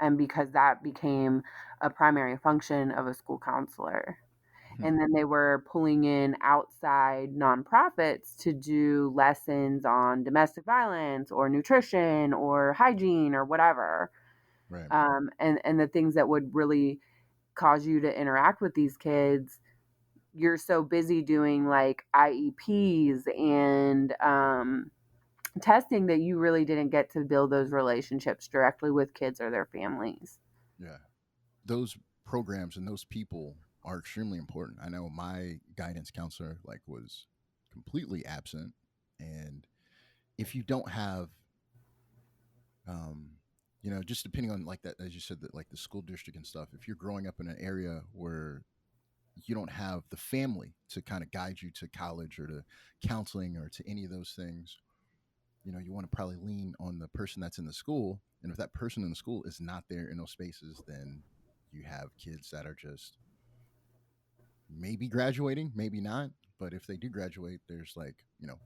Speaker 1: and because that became a primary function of a school counselor.
Speaker 3: Hmm.
Speaker 1: And then they were pulling in outside nonprofits to do lessons on domestic violence or nutrition or hygiene or whatever.
Speaker 3: Right.
Speaker 1: And the things that would really cause you to interact with these kids, you're so busy doing like IEPs and testing that you really didn't get to build those relationships directly with kids or their families.
Speaker 3: Yeah. Those programs and those people are extremely important. I know my guidance counselor like was completely absent, and if you don't have um just depending on like that, as you said, that like the school district and stuff, if you're growing up in an area where you don't have the family to kind of guide you to college or to counseling or to any of those things, you want to probably lean on the person that's in the school. And if that person in the school is not there in those spaces, then you have kids that are just maybe graduating, maybe not. But if they do graduate, there's like,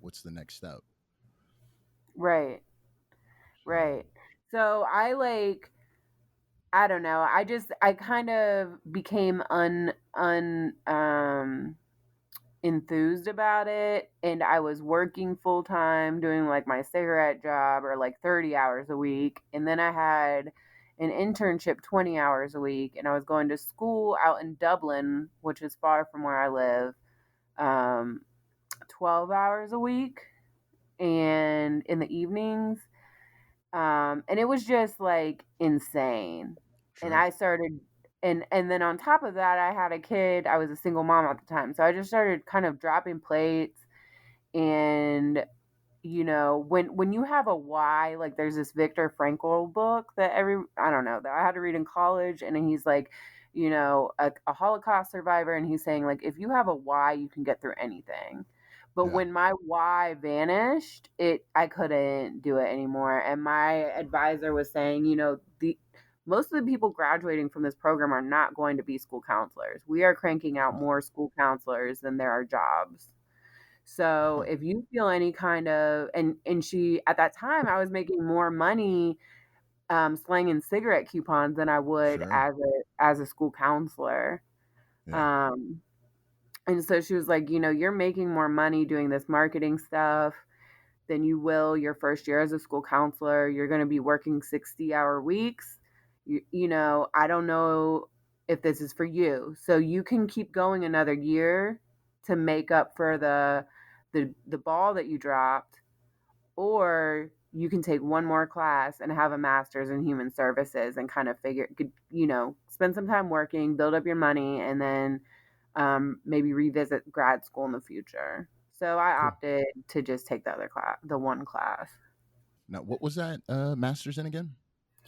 Speaker 3: what's the next step?
Speaker 1: Right. Right. So I don't know. I kind of became enthused about it, and I was working full time doing like my cigarette job or like 30 hours a week, and then I had an internship 20 hours a week, and I was going to school out in Dublin, which is far from where I live, 12 hours a week and in the evenings. And it was just like insane. And
Speaker 3: Sure.
Speaker 1: I started and then on top of that I had a kid. I was a single mom at the time. So I just started kind of dropping plates. And when you have a why, like there's this Viktor Frankl book that I don't know, that I had to read in college, and he's like, a Holocaust survivor, and he's saying like if you have a why, you can get through anything. But
Speaker 3: Yeah.
Speaker 1: when my why vanished, I couldn't do it anymore. And my advisor was saying, the most of the people graduating from this program are not going to be school counselors. We are cranking out
Speaker 3: Wow.
Speaker 1: more school counselors than there are jobs. So
Speaker 3: Huh.
Speaker 1: if you feel any kind of, and she, at that time, I was making more money slanging cigarette coupons than I would
Speaker 3: Sure.
Speaker 1: as a school counselor.
Speaker 3: Yeah.
Speaker 1: Um, and so she was like, you're making more money doing this marketing stuff than you will your first year as a school counselor. You're going to be working 60-hour weeks. I don't know if this is for you. So you can keep going another year to make up for the ball that you dropped, or you can take one more class and have a master's in human services and kind of spend some time working, build up your money, and then maybe revisit grad school in the future. So I
Speaker 3: Cool.
Speaker 1: opted to just take the other class, the one class.
Speaker 3: Now, what was that master's in again?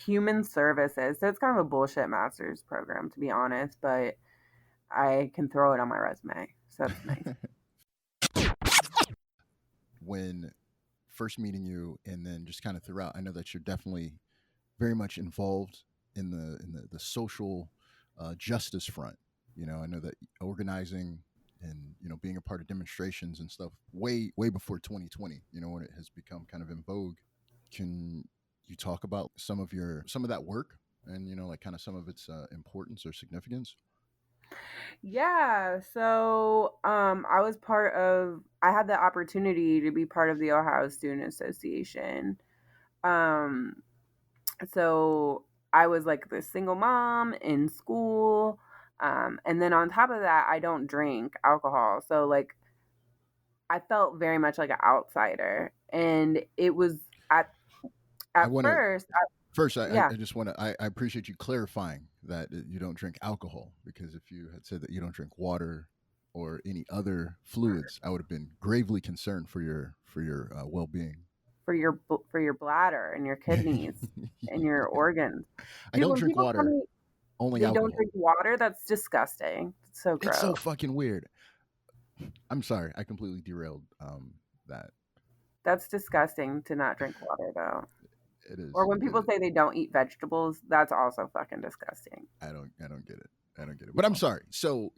Speaker 1: Human services. So it's kind of a bullshit master's program, to be honest, but I can throw it on my resume. So that's nice.
Speaker 3: When first meeting you, and then just kind of throughout, I know that you're definitely very much involved in the social justice front. I know that organizing and being a part of demonstrations and stuff way before 2020. When it has become kind of in vogue. Can you talk about some of that work and like kind of some of its importance or significance?
Speaker 1: Yeah. So I had the opportunity to be part of the Ohio Student Association. Um, so I was like the single mom in school. And then on top of that, I don't drink alcohol. So like I felt very much like an outsider. And it was
Speaker 3: I
Speaker 1: at
Speaker 3: want to
Speaker 1: first,
Speaker 3: First,
Speaker 1: yeah,
Speaker 3: I just want to, I appreciate you clarifying that you don't drink alcohol, because if you had said that you don't drink water or any other fluids, I would have been gravely concerned for your well being.
Speaker 1: for your bladder and your kidneys and your organs.
Speaker 3: I
Speaker 1: Dude,
Speaker 3: don't
Speaker 1: when
Speaker 3: drink
Speaker 1: people tell
Speaker 3: water,
Speaker 1: me
Speaker 3: only
Speaker 1: they don't
Speaker 3: alcohol.
Speaker 1: drink water, that's disgusting. It's so
Speaker 3: It's so
Speaker 1: gross.
Speaker 3: fucking weird. I'm sorry, I completely derailed that.
Speaker 1: That's disgusting to not drink water, though.
Speaker 3: It is.
Speaker 1: Or when people say they don't eat vegetables, that's also fucking disgusting.
Speaker 3: I don't get it. I don't get it. But I'm sorry. So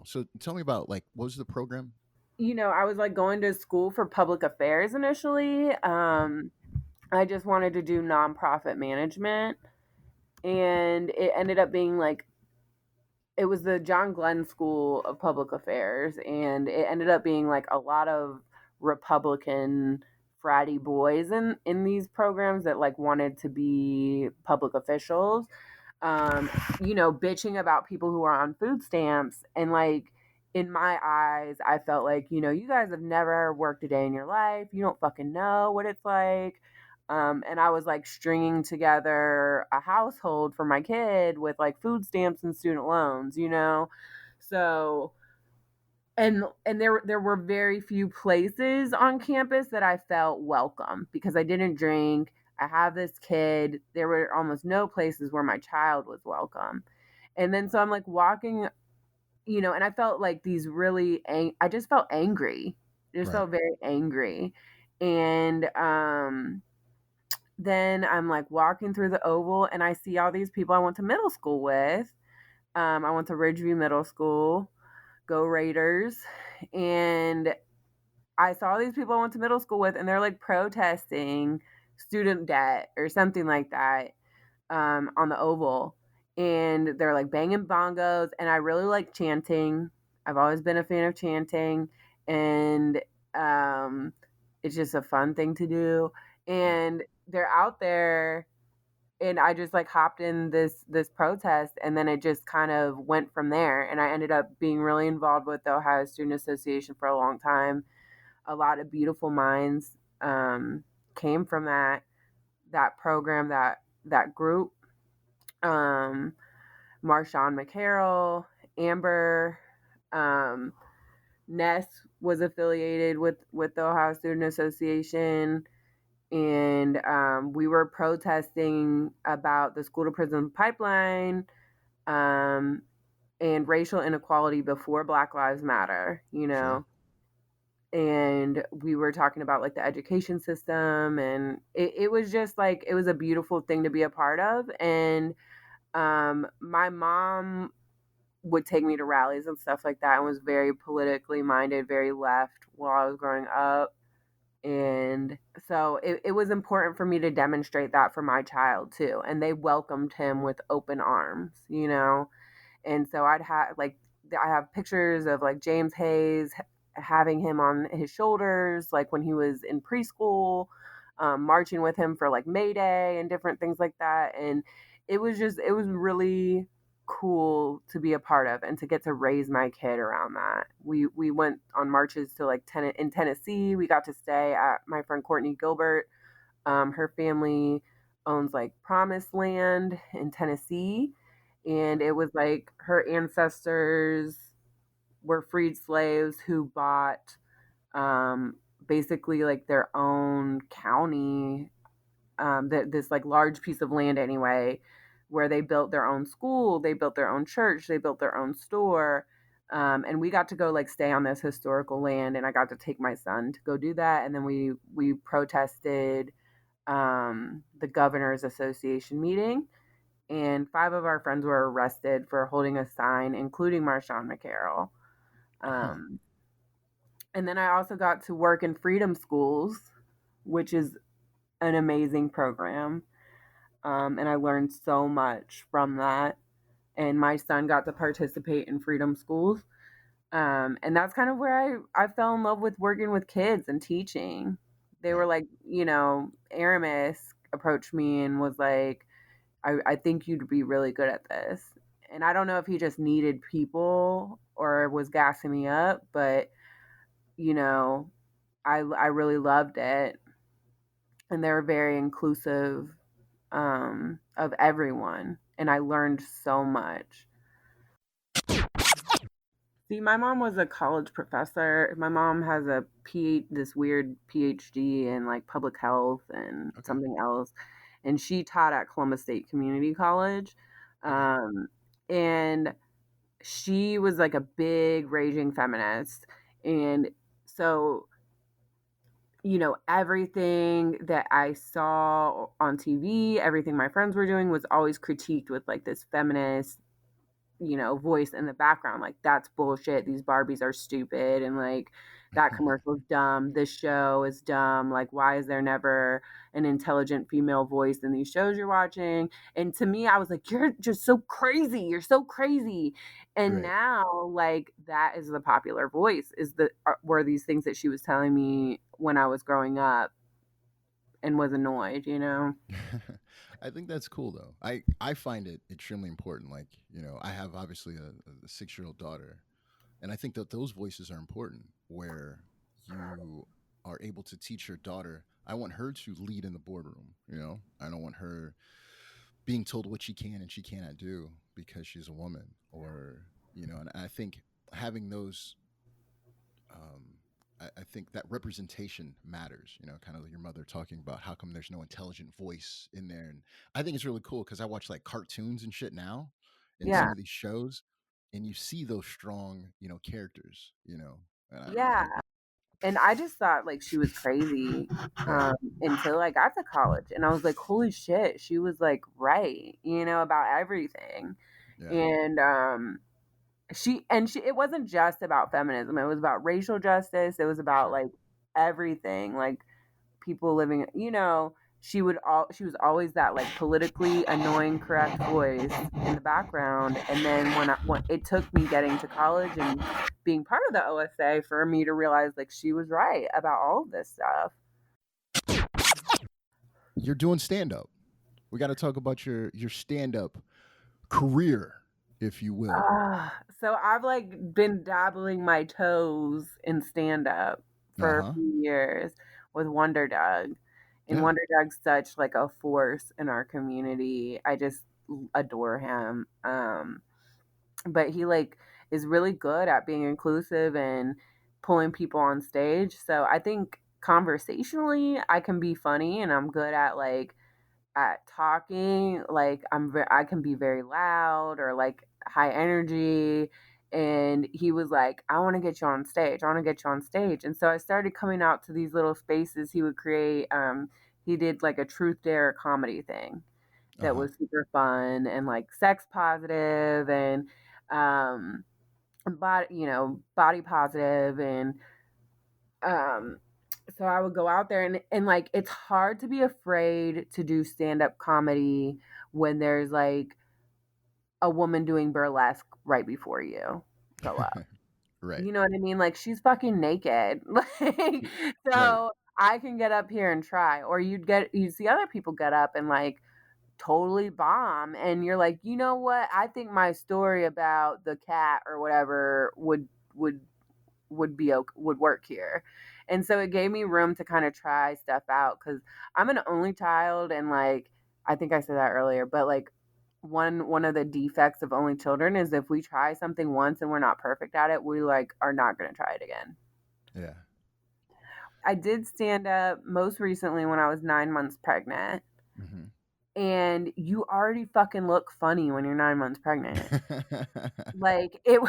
Speaker 3: so tell me about, like, what was the program?
Speaker 1: I was like going to school for public affairs initially. I just wanted to do nonprofit management, and it ended up being like it was the John Glenn School of Public Affairs, and it ended up being like a lot of Republican fratty boys in these programs that like wanted to be public officials, bitching about people who are on food stamps. And like in my eyes, I felt like, you guys have never worked a day in your life. You don't fucking know what it's like. And I was like stringing together a household for my kid with like food stamps and student loans. So and there were very few places on campus that I felt welcome because I didn't drink. I have this kid. There were almost no places where my child was welcome. And then so I'm like walking, and I felt like these I just felt angry. I just
Speaker 3: Right.
Speaker 1: felt very angry. And then I'm like walking through the oval and I see all these people I went to middle school with. I went to Ridgeview Middle School, go Raiders. And I saw these people I went to middle school with, and they're like protesting student debt or something like that on the oval. And they're like banging bongos. And I really like chanting. I've always been a fan of chanting. And um, it's just a fun thing to do.
Speaker 3: Yeah.
Speaker 1: And they're out there, and I just like hopped in this protest, and then it just kind of went from there. And I ended up being really involved with the Ohio Student Association for a long time. A lot of beautiful minds came from that program, that group. Um, Marshawn McCarroll, Amber, um, Ness was affiliated with the Ohio Student Association, and we were protesting about the school to prison pipeline, um, and racial inequality before Black Lives Matter,
Speaker 3: Sure.
Speaker 1: and we were talking about like the education system, and it was just like it was a beautiful thing to be a part of. And my mom would take me to rallies and stuff like that, and was very politically minded, very left while I was growing up. And so it was important for me to demonstrate that for my child too. And they welcomed him with open arms. And so I have pictures of like James Hayes having him on his shoulders, like when he was in preschool, marching with him for like May Day and different things like that. And it was really cool to be a part of and to get to raise my kid around that. We went on marches to like in Tennessee. We got to stay at my friend Courtney Gilbert. Her family owns like Promised Land in Tennessee, and it was like her ancestors were freed slaves who bought basically like their own county, this like large piece of land anyway, where they built their own school, they built their own church, they built their own store. And we got to go like stay on this historical land, and I got to take my son to go do that. And then we protested the governor's association meeting, and 5 of our friends were arrested for holding a sign, including Marshawn McCarroll.
Speaker 3: Huh.
Speaker 1: Um, and then I also got to work in Freedom Schools, which is an amazing program. And I learned so much from that. And my son got to participate in Freedom Schools. And that's kind of where I fell in love with working with kids and teaching. They
Speaker 3: Yeah.
Speaker 1: were like, Aramis approached me and was like, I think you'd be really good at this. And I don't know if he just needed people or was gassing me up, but you know, I really loved it, and they were very inclusive of everyone, and I learned so much. See, my mom was a college professor. My mom has this weird PhD in like public health and
Speaker 3: Okay.
Speaker 1: something else, and she taught at Columbus State Community College,
Speaker 3: Okay.
Speaker 1: um, and she was like a big raging feminist, and so everything that I saw on TV, everything my friends were doing was always critiqued with like this feminist, voice in the background. Like, that's bullshit. These Barbies are stupid. And like, that commercial is dumb. This show is dumb. Like, why is there never an intelligent female voice in these shows you're watching? And to me, I was like, you're just so crazy. You're so crazy. And
Speaker 3: Right.
Speaker 1: now, like, that is the popular voice, were these things that she was telling me when I was growing up and was annoyed.
Speaker 3: I think that's cool though. I find it extremely important. Like, I have obviously a 6-year-old daughter, and I think that those voices are important where you are able to teach your daughter. I want her to lead in the boardroom. I don't want her being told what she can and she cannot do because she's a woman, or and I think having those I think that representation matters, kind of like your mother talking about how come there's no intelligent voice in there. And I think it's really cool because I watch like cartoons and shit now in some
Speaker 1: Yeah.
Speaker 3: of these shows, and you see those strong, characters, and
Speaker 1: Yeah. And I just thought like she was crazy until I got to college, and I was like, holy shit, she was like right, about everything.
Speaker 3: Yeah.
Speaker 1: And she it wasn't just about feminism, it was about racial justice, it was about like everything, like people living, she was always that like politically annoying correct voice in the background. And then when it took me getting to college and being part of the OSA for me to realize like she was right about all of this stuff.
Speaker 3: You're doing stand up. We got to talk about your stand up career, if you will.
Speaker 1: So I've like been dabbling my toes in stand up for a few years with Wonder Doug. And Wonder Doug's such like a force in our community. I just adore him. But he like is really good at being inclusive and pulling people on stage. So I think conversationally I can be funny, and I'm good at talking. Like I can be very loud or like high energy. And he was like, I want to get you on stage. I want to get you on stage. And so I started coming out to these little spaces he would create. He did like a truth dare comedy thing that was super fun and like sex positive and body positive. And so I would go out there, and like it's hard to be afraid to do stand-up comedy when there's like a woman doing burlesque right before you go up.
Speaker 3: Right.
Speaker 1: You know what I mean? Like she's fucking naked. Like so I can get up here and try. Or you'd see other people get up and like totally bomb, and you're like, you know what? I think my story about the cat or whatever would work here. And so it gave me room to kind of try stuff out, because I'm an only child, and like I think I said that earlier, but like one of the defects of only children is if we try something once and we're not perfect at it, we like are not going to try it again.
Speaker 3: Yeah.
Speaker 1: I did stand up most recently when I was 9 months pregnant.
Speaker 3: Mm-hmm.
Speaker 1: And you already fucking look funny when you're 9 months pregnant. Like it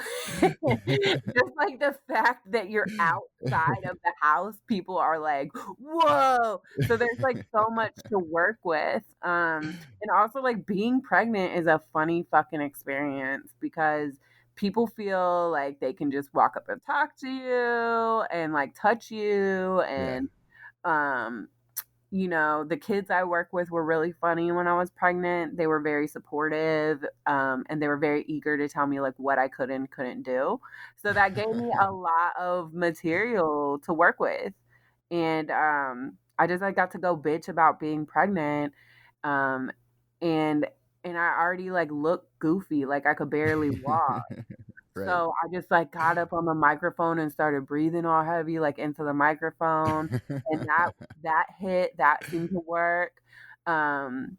Speaker 1: just like the fact that you're outside of the house, people are like, whoa. So there's like so much to work with. And also like being pregnant is a funny fucking experience, because people feel like they can just walk up and talk to you and like touch you. And the kids I work with were really funny when I was pregnant. They were very supportive, and they were very eager to tell me like what I could and couldn't do. So that gave me a lot of material to work with. And I just got to go bitch about being pregnant. Um, and I already like looked goofy, like I could barely walk. So I just like got up on the microphone and started breathing all heavy, like into the microphone. And that seemed to work. And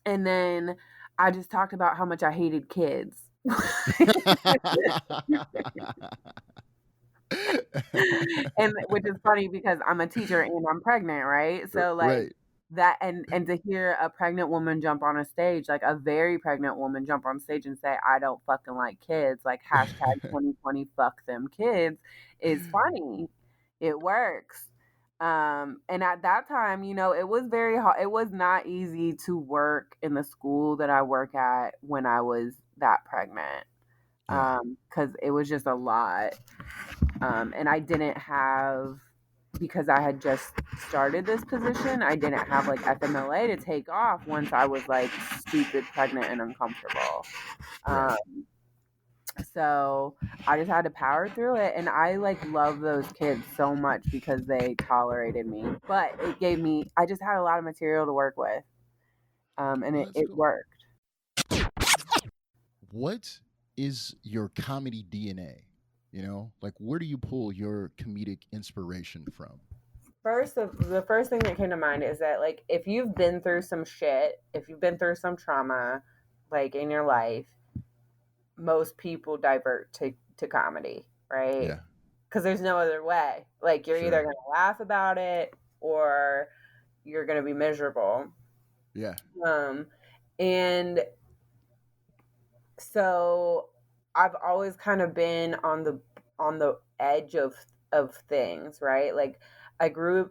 Speaker 1: then I just talked about how much I hated kids. And which is funny because I'm a teacher and I'm pregnant, right? So like that, and to hear a pregnant woman jump on a stage, like a very pregnant woman jump on stage and say, I don't fucking like kids, like hashtag 2020 fuck them kids, is funny. It works. And at that time, it was very hard. It was not easy to work in the school that I work at when I was that pregnant. Because it was just a lot. And I didn't have, because I had just started this position, I didn't have like FMLA to take off once I was like stupid pregnant and uncomfortable. So I just had to power through it. And I like love those kids so much because they tolerated me. But I just had a lot of material to work with. And it worked.
Speaker 3: What is your comedy DNA? Like where do you pull your comedic inspiration from?
Speaker 1: The first thing that came to mind is that like if you've been through some shit, if you've been through some trauma like in your life, most people divert to comedy, right?
Speaker 3: Yeah.
Speaker 1: Because there's no other way. Like you're either going to laugh about it or you're going to be miserable.
Speaker 3: Yeah.
Speaker 1: And so I've always kind of been on the edge of of things, right? Like I grew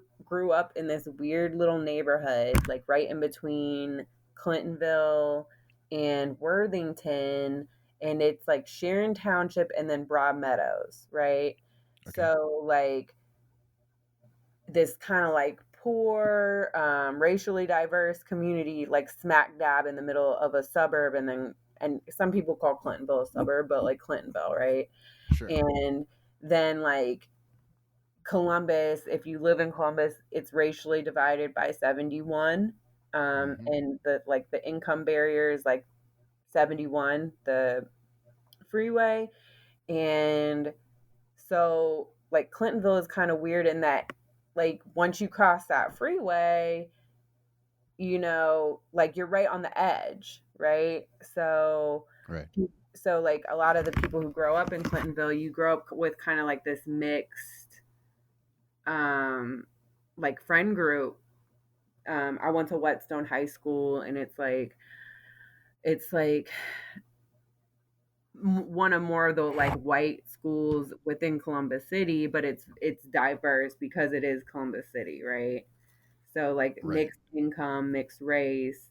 Speaker 1: up in this weird little neighborhood, like right in between Clintonville and Worthington, and it's like Sharon Township and then Broad Meadows, right?
Speaker 3: Okay.
Speaker 1: So like this kind of like poor, racially diverse community, like smack dab in the middle of a suburb, and some people call Clintonville a suburb, but like Clintonville, right?
Speaker 3: Sure.
Speaker 1: And then like Columbus, if you live in Columbus, it's racially divided by 71.
Speaker 3: Mm-hmm.
Speaker 1: And the income barrier is like 71, the freeway. And so like Clintonville is kind of weird in that like once you cross that freeway, like you're right on the edge, right?
Speaker 3: Right.
Speaker 1: So like a lot of the people who grow up in Clintonville, you grow up with kind of like this mixed like friend group. I went to Whetstone High School, and it's like one of more of the like white schools within Columbus City, but it's diverse because it is Columbus City, right? So like
Speaker 3: Right.
Speaker 1: mixed income, mixed race,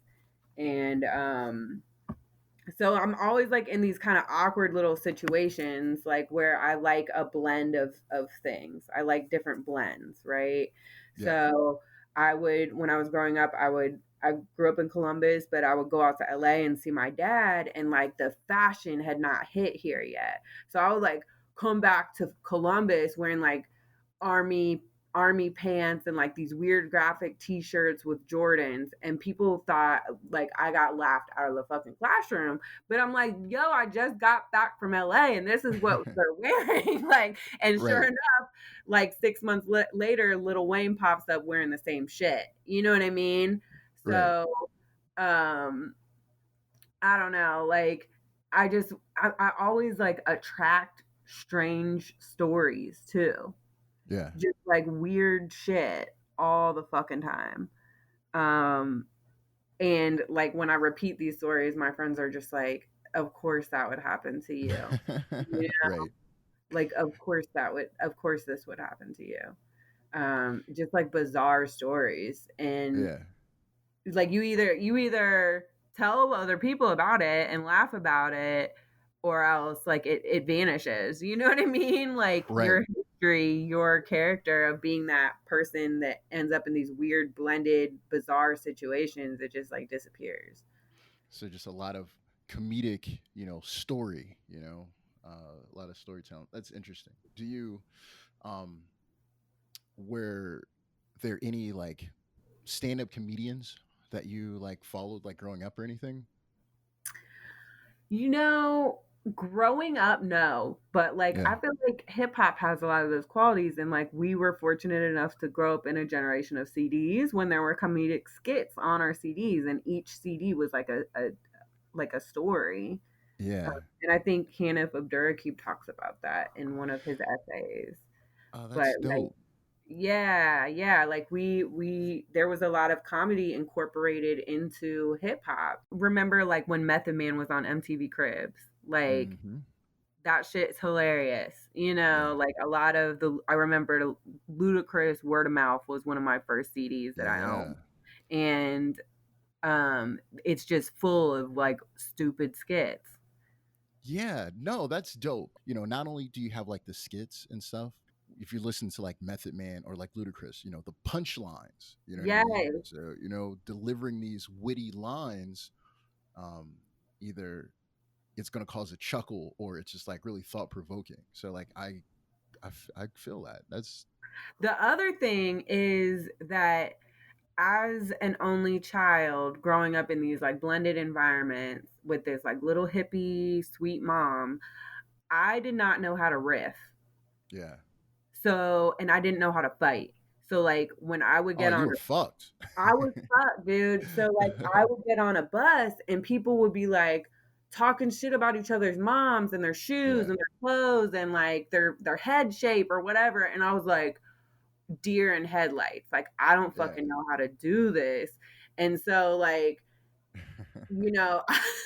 Speaker 1: and so I'm always like in these kind of awkward little situations, like where I like a blend of things. I like different blends, right?
Speaker 3: Yeah.
Speaker 1: So when I was growing up, I grew up in Columbus, but I would go out to LA and see my dad, and like the fashion had not hit here yet. So I would like come back to Columbus wearing like army army pants and like these weird graphic t-shirts with Jordans, and people thought like I got laughed out of the fucking classroom. But I'm like, yo, I just got back from LA and this is what they're wearing. Like, and sure
Speaker 3: Right.
Speaker 1: enough, like 6 months later, Lil Wayne pops up wearing the same shit. You know what I mean?
Speaker 3: Right.
Speaker 1: So um I don't know, like I always like attract strange stories too,
Speaker 3: Yeah.
Speaker 1: just like weird shit all the fucking time. Um, and like when I repeat these stories, my friends are just like, "Of course that would happen to you." You know,
Speaker 3: Right.
Speaker 1: like of course this would happen to you. Just like bizarre stories, and
Speaker 3: Yeah.
Speaker 1: like you either tell other people about it and laugh about it, or else like it vanishes. You know what I mean? Like
Speaker 3: Right.
Speaker 1: your history, your character of being that person that ends up in these weird blended bizarre situations, it just like disappears.
Speaker 3: So just a lot of comedic, story, a lot of storytelling. That's interesting. Do you, um, were there any like stand-up comedians that you like followed like growing up or anything?
Speaker 1: You know, growing up, no, but like
Speaker 3: Yeah.
Speaker 1: I feel like hip hop has a lot of those qualities, and like we were fortunate enough to grow up in a generation of CDs when there were comedic skits on our CDs, and each CD was like a story.
Speaker 3: Yeah.
Speaker 1: And I think Hanif Abdurraqib talks about that in one of his essays.
Speaker 3: Oh,
Speaker 1: But
Speaker 3: that's
Speaker 1: like,
Speaker 3: dope.
Speaker 1: yeah, like we there was a lot of comedy incorporated into hip hop. Remember like when Method Man was on MTV Cribs? Like
Speaker 3: Mm-hmm.
Speaker 1: that shit's hilarious.
Speaker 3: Yeah.
Speaker 1: Like a lot of I remember Ludacris Word of Mouth was one of my first CDs that I
Speaker 3: Yeah.
Speaker 1: owned. And it's just full of like stupid skits.
Speaker 3: Yeah, no, that's dope. Not only do you have like the skits and stuff, if you listen to like Method Man or like Ludacris, the punchlines, you know what I
Speaker 1: Yes.
Speaker 3: mean? So, delivering these witty lines, either it's going to cause a chuckle or it's just like really thought provoking. So, like, I feel that. That's,
Speaker 1: The other thing is that as an only child growing up in these like blended environments with this like little hippie sweet mom, I did not know how to riff.
Speaker 3: yeah.
Speaker 1: So, and I didn't know how to fight. So like when I would
Speaker 3: Oh,
Speaker 1: get
Speaker 3: you
Speaker 1: on
Speaker 3: were fucked.
Speaker 1: I was fucked, dude. So like I would get on a bus and people would be like talking shit about each other's moms and their shoes
Speaker 3: Yeah.
Speaker 1: and their clothes and like their head shape or whatever, and I was like deer in headlights. Like I don't
Speaker 3: Yeah.
Speaker 1: fucking know how to do this. And so like you know,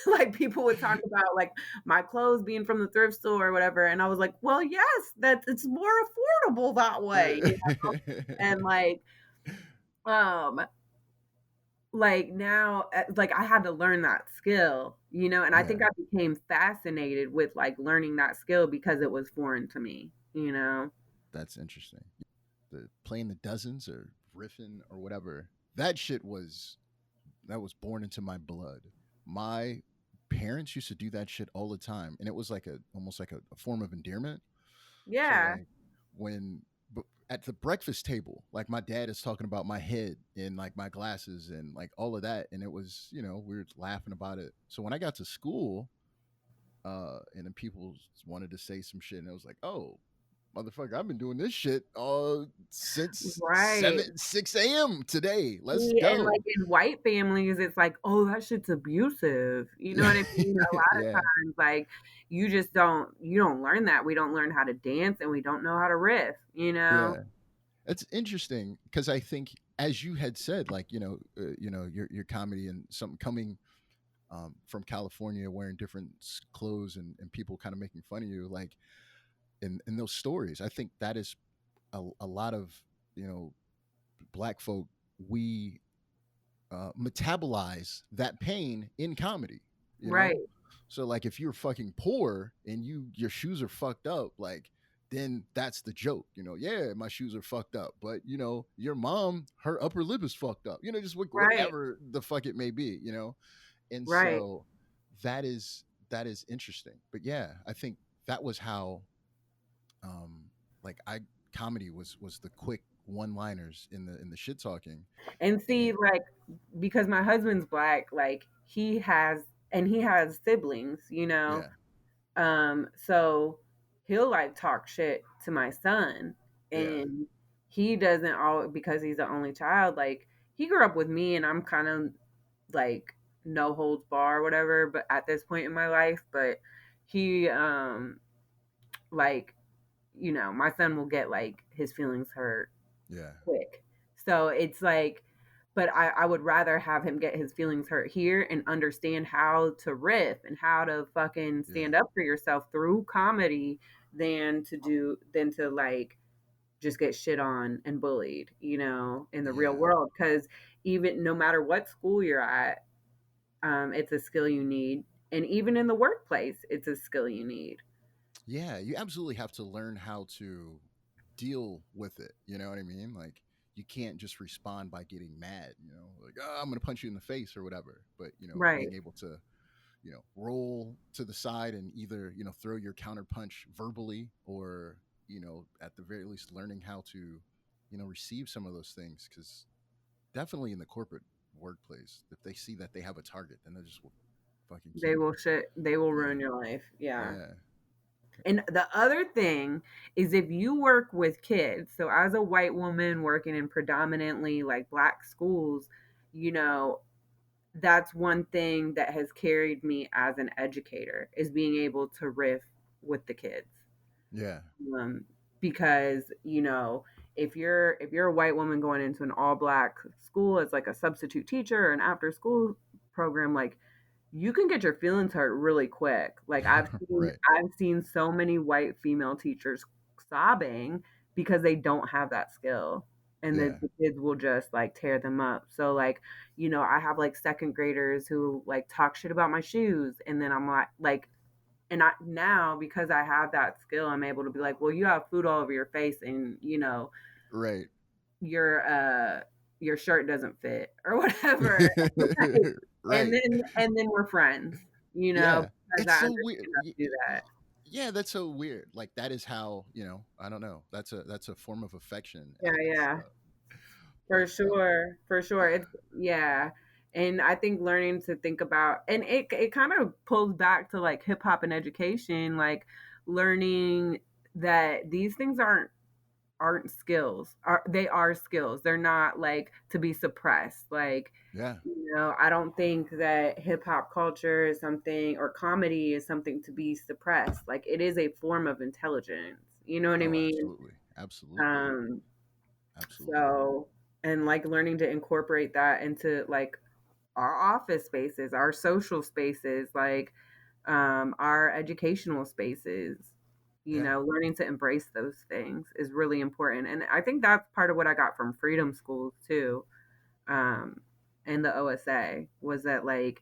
Speaker 1: like people would talk about like my clothes being from the thrift store or whatever. And I was like, well, yes, that it's more affordable that way, you know? And um, like now, like I had to learn that skill, you know, and I
Speaker 3: Yeah,
Speaker 1: think I became fascinated with like learning that skill because it was foreign to me, you know?
Speaker 3: that's interesting. The playing the dozens or riffing or whatever, that shit was that was born into my blood. My parents used to do that shit all the time, and it was like a almost like a form of endearment. So
Speaker 1: Yeah.
Speaker 3: like when at the breakfast table, like my dad is talking about my head and like my glasses and like all of that, and it was we were laughing about it. So when I got to school, and then people wanted to say some shit, and it was like, oh, motherfucker, I've been doing this shit since
Speaker 1: Right.
Speaker 3: 6 a.m. today. Let's
Speaker 1: See, and like
Speaker 3: go.
Speaker 1: in white families, it's like, oh, that shit's abusive. You know what I mean? A lot of
Speaker 3: Yeah,
Speaker 1: times, like you don't learn that. We don't learn how to dance and we don't know how to riff, you know?
Speaker 3: yeah. It's interesting because I think, as you had said, like your comedy and something coming from California, wearing different clothes and people kind of making fun of you, like in those stories. I think that is a lot of you know black folk. We metabolize that pain in comedy. You
Speaker 1: Right,
Speaker 3: know, so like if you're fucking poor and your shoes are fucked up, like then that's the joke. Yeah, my shoes are fucked up, but your mom, her upper lip is fucked up. Just
Speaker 1: right,
Speaker 3: whatever the fuck it may be. And
Speaker 1: right.
Speaker 3: so that is interesting. But yeah, I think that was how um like I comedy was the quick one liners in the shit talking.
Speaker 1: And see,
Speaker 3: And
Speaker 1: like, because my husband's black, like he has siblings, you know.
Speaker 3: yeah,
Speaker 1: So he'll like talk shit to my son,
Speaker 3: yeah,
Speaker 1: and he doesn't all because he's the only child. Like he grew up with me, and I'm kind of like no holds bar or whatever. But at this point in my life, but he like my son will get like his feelings hurt
Speaker 3: yeah,
Speaker 1: quick. So it's like, but I would rather have him get his feelings hurt here and understand how to riff and how to fucking
Speaker 3: yeah,
Speaker 1: stand up for yourself through comedy than to like just get shit on and bullied, in the real
Speaker 3: yeah.
Speaker 1: world. Because even no matter what school you're at, it's a skill you need. And even in the workplace, it's a skill you need.
Speaker 3: Yeah, you absolutely have to learn how to deal with it. You know what I mean? Like you can't just respond by getting mad, like, oh, I'm going to punch you in the face or whatever. But,
Speaker 1: Right.
Speaker 3: being able to, roll to the side and either, throw your counter punch verbally or, at the very least learning how to, receive some of those things. Cause definitely in the corporate workplace, if they see that they have a target, then they'll just fucking kill you.
Speaker 1: They will
Speaker 3: Yeah.
Speaker 1: ruin your life. Yeah.
Speaker 3: Yeah.
Speaker 1: And the other thing is if you work with kids, so as a white woman working in predominantly like black schools, you know, that's one thing that has carried me as an educator is being able to riff with the kids.
Speaker 3: Yeah.
Speaker 1: Um, because, if you're a white woman going into an all black school as like a substitute teacher or an after school program, like you can get your feelings hurt really quick. Like
Speaker 3: Right.
Speaker 1: I've seen so many white female teachers sobbing because they don't have that skill. And
Speaker 3: Yeah.
Speaker 1: the kids will just like tear them up. So like, I have like second graders who like talk shit about my shoes, and then I'm like and I now because I have that skill, I'm able to be like, well, you have food all over your face, and
Speaker 3: Right.
Speaker 1: your your shirt doesn't fit or whatever. and
Speaker 3: Right.
Speaker 1: then we're friends,
Speaker 3: Yeah.
Speaker 1: because
Speaker 3: It's
Speaker 1: I
Speaker 3: so weird.
Speaker 1: understand how to do that.
Speaker 3: Yeah, that's so weird. Like that is how, I don't know. That's a form of affection
Speaker 1: Yeah,
Speaker 3: and
Speaker 1: yeah.
Speaker 3: stuff.
Speaker 1: For
Speaker 3: But
Speaker 1: sure, for sure.
Speaker 3: yeah.
Speaker 1: It's yeah. And I think learning to think about and it kind of pulls back to like hip hop and education, like learning that these things aren't skills. They are skills. They're not like to be suppressed. Like,
Speaker 3: Yeah.
Speaker 1: I don't think that hip hop culture is something or comedy is something to be suppressed. Like it is a form of intelligence. You know what I
Speaker 3: Oh,
Speaker 1: mean?
Speaker 3: absolutely. Absolutely.
Speaker 1: Um
Speaker 3: Absolutely.
Speaker 1: so, and like learning to incorporate that into like our office spaces, our social spaces, like our educational spaces. You
Speaker 3: Yeah.
Speaker 1: know, learning to embrace those things is really important. And I think that's part of what I got from freedom schools too. Um, and the OSA was that, like,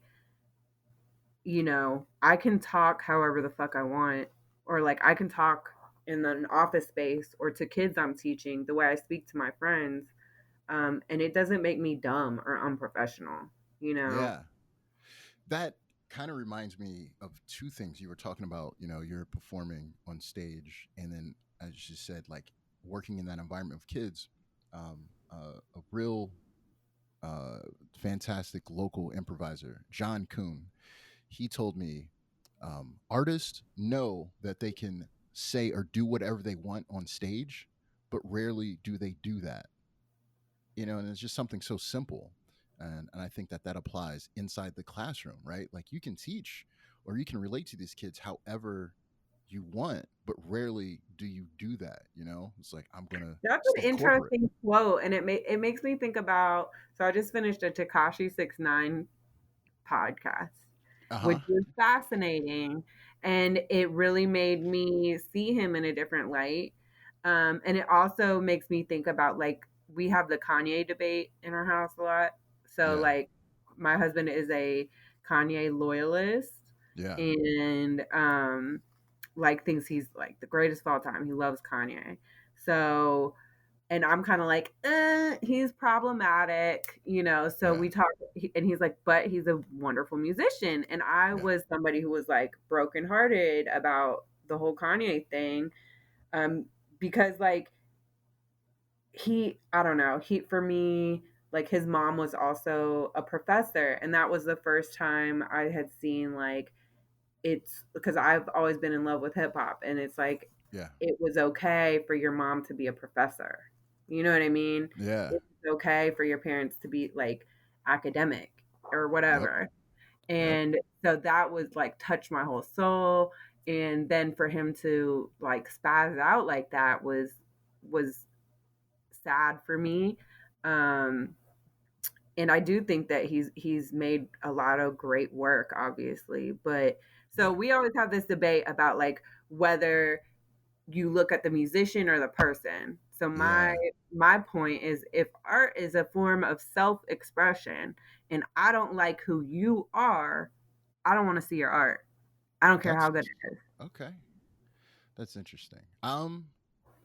Speaker 1: you know, I can talk however the fuck I want, or like I can talk in an office space or to kids I'm teaching the way I speak to my friends. And it doesn't make me dumb or unprofessional, you know?
Speaker 3: Yeah. That kind of reminds me of two things you were talking about. You're performing on stage, and then, as you said, like working in that environment of kids. A real uh, fantastic local improviser, John Kuhn, he told me artists know that they can say or do whatever they want on stage, but rarely do they do that. And it's just something so simple. And I think that that applies inside the classroom, right? Like you can teach or you can relate to these kids however you want, but rarely do you do that. It's like, I'm going to
Speaker 1: That's an
Speaker 3: stay corporate.
Speaker 1: interesting quote, and it makes me think about. So I just finished a Takashi 69 podcast,
Speaker 3: Uh-huh.
Speaker 1: which was fascinating, and it really made me see him in a different light. And it also makes me think about, like, we have the Kanye debate in our house a lot. So
Speaker 3: Yeah.
Speaker 1: like, my husband is a Kanye loyalist,
Speaker 3: Yeah.
Speaker 1: and like thinks he's like the greatest of all time. He loves Kanye. So, and I'm kind of like, he's problematic, you know. So
Speaker 3: Yeah.
Speaker 1: we talk, and he's like, but he's a wonderful musician. And I
Speaker 3: Yeah.
Speaker 1: was somebody who was like brokenhearted about the whole Kanye thing, um, because like I don't know, for me, like his mom was also a professor, and that was the first time I had seen like, it's because I've always been in love with hip hop, and it's like
Speaker 3: Yeah.
Speaker 1: it was okay for your mom to be a professor. You know what I mean?
Speaker 3: Yeah.
Speaker 1: It's okay for your parents to be like academic or
Speaker 3: Yep.
Speaker 1: whatever.
Speaker 3: Yep.
Speaker 1: And so that was like touched my whole soul. And then for him to like spaz out like that was sad for me. Um and I do think that he's made a lot of great work, obviously. But so
Speaker 3: Yeah.
Speaker 1: we always have this debate about like whether you look at the musician or the person. So
Speaker 3: Yeah.
Speaker 1: my point is, if art is a form of self-expression and I don't like who you are, I don't want to see your art. I don't care
Speaker 3: That's
Speaker 1: how good it is.
Speaker 3: okay. That's interesting.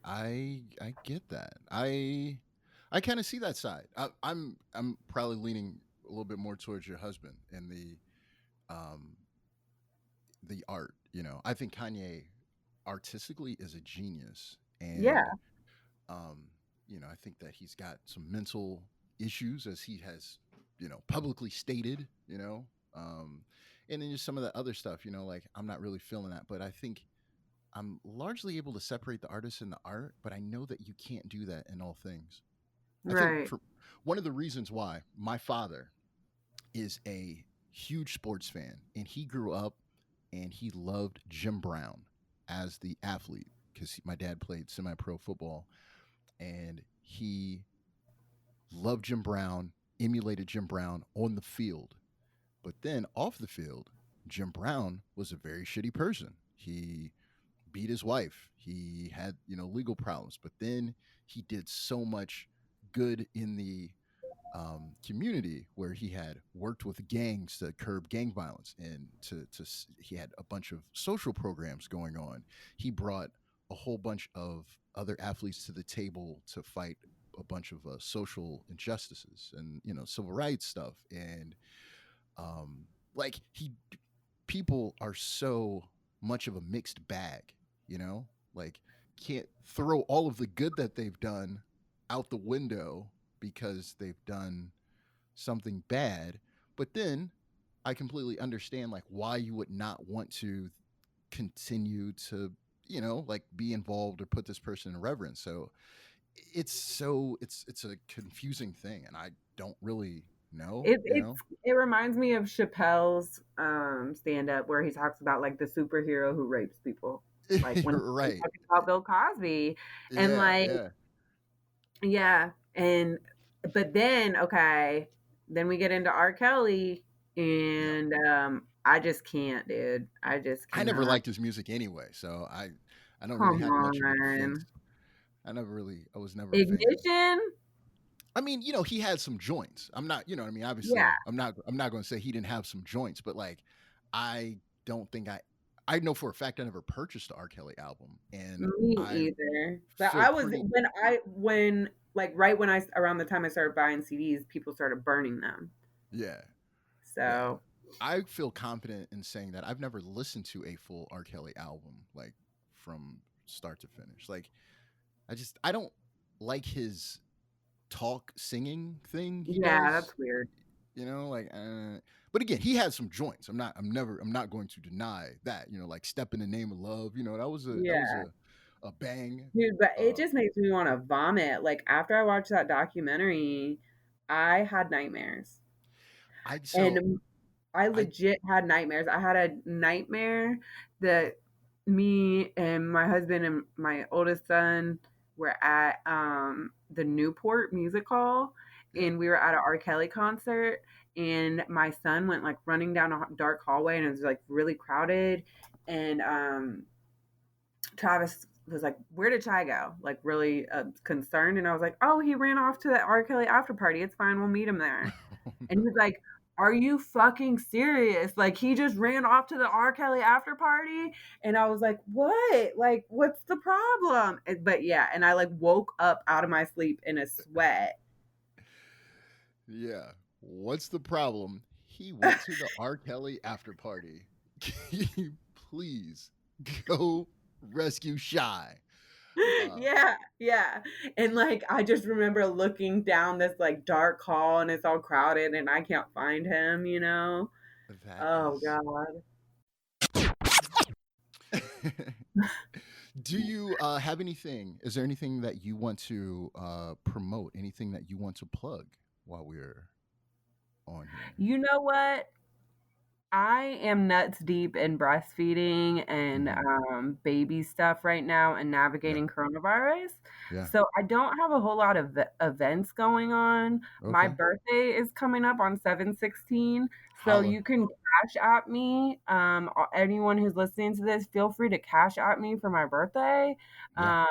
Speaker 3: I get that. I kind of see that side. I'm probably leaning a little bit more towards your husband and um the art. I think Kanye artistically is a genius,
Speaker 1: Yeah.
Speaker 3: and um I think that he's got some mental issues, as he has publicly stated. And then just some of the other stuff. Like, I'm not really feeling that, but I think I'm largely able to separate the artist and the art, but I know that you can't do that in all things. I think
Speaker 1: Right.
Speaker 3: for one of the reasons why my father is a huge sports fan, and he grew up and he loved Jim Brown as the athlete, because my dad played semi-pro football, and he loved Jim Brown, emulated Jim Brown on the field. But then off the field, Jim Brown was a very shitty person. He beat his wife. He had, legal problems. But then he did so much good in the community, where he had worked with gangs to curb gang violence, and he had a bunch of social programs going on. He brought a whole bunch of other athletes to the table to fight a bunch of social injustices and civil rights stuff. And um, like he people are so much of a mixed bag, you know? Like, can't throw all of the good that they've done out the window because they've done something bad. But then I completely understand like why you would not want to continue to, like, be involved or put this person in reverence. So it's a confusing thing, and I don't really know.
Speaker 1: It reminds me of Chappelle's stand up where he talks about like the superhero who rapes people. Like when he's
Speaker 3: Right.
Speaker 1: talking about Bill Cosby. And
Speaker 3: Yeah,
Speaker 1: like,
Speaker 3: yeah.
Speaker 1: yeah. And but then, okay, then we get into R. Kelly, and I just can't, dude. I just
Speaker 3: I never
Speaker 1: cannot.
Speaker 3: liked his music anyway, so I don't
Speaker 1: Come
Speaker 3: really have much of a
Speaker 1: on.
Speaker 3: defense. I was never a fan.
Speaker 1: Ignition?
Speaker 3: I mean, he had some joints. I'm not, I mean, obviously,
Speaker 1: Yeah.
Speaker 3: I'm not going to say he didn't have some joints, but like, I don't think I know for a fact I never purchased the R. Kelly album, and
Speaker 1: Me either. But I was around the time I started buying CDs, people started burning them.
Speaker 3: Yeah.
Speaker 1: So
Speaker 3: yeah. I feel confident in saying that I've never listened to a full R. Kelly album, like from start to finish. Like, I don't like his talk singing thing.
Speaker 1: That's weird.
Speaker 3: But again, he had some joints. I'm not going to deny that. Like "Step in the Name of Love." That was a bang,
Speaker 1: dude. But it just makes me want to vomit. Like after I watched that documentary, I had nightmares. I legit had nightmares. I had a nightmare that me and my husband and my oldest son were at the Newport Music Hall, and we were at an R. Kelly concert, and my son went like running down a dark hallway, and it was like really crowded, and Travis was like, "Where did Chai go?" Like really concerned, and I was like, "Oh, he ran off to the R. Kelly after party. It's fine. We'll meet him there." And he was like, "Are you fucking serious? Like he just ran off to the R. Kelly after party?" And I was like, "What? Like what's the problem?" But yeah, and I like woke up out of my sleep in a sweat.
Speaker 3: Yeah. What's the problem? He went to the R. Kelly after party. Can you please go rescue Shy?
Speaker 1: Yeah. And like I just remember looking down this like dark hall, and it's all crowded, and I can't find him. God.
Speaker 3: Do you have anything? Is there anything that you want to promote? Anything that you want to plug while we're on here?
Speaker 1: You know what? I am nuts deep in breastfeeding and baby stuff right now and navigating coronavirus.
Speaker 3: Yeah.
Speaker 1: So I don't have a whole lot of events going on. Okay. My birthday is coming up on 7/16. So you can Cash App me. Anyone who's listening to this, feel free to Cash App me for my birthday. Yeah.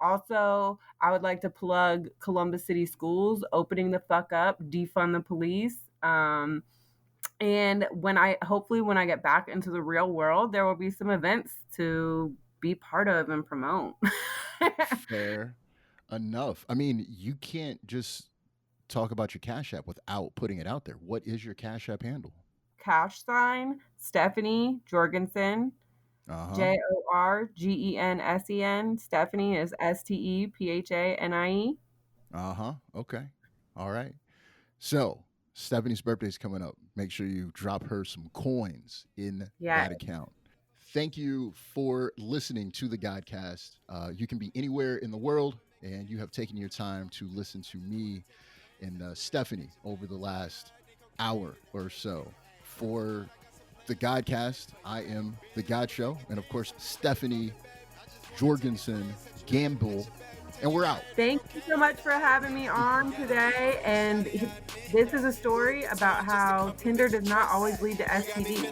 Speaker 1: Also, I would like to plug Columbus City Schools opening the fuck up, defund the police. And when I get back into the real world, there will be some events to be part of and promote.
Speaker 3: Fair enough. I mean, you can't just talk about your Cash App without putting it out there. What is your Cash App handle?
Speaker 1: # Stephanie Yørgensen. JORGENSEN. Stephanie is STEPHANIE.
Speaker 3: Okay. All right. So Stephanie's birthday is coming up. Make sure you drop her some coins in that account. Thank you for listening to the Godcast. You can be anywhere in the world, and you have taken your time to listen to me and Stephanie over the last hour or so. For the Godcast, I am The God Show, and of course, Stephanie Yørgensen Gambill. And we're out.
Speaker 1: Thank you so much for having me on today. And this is a story about how Tinder does not always lead to STD.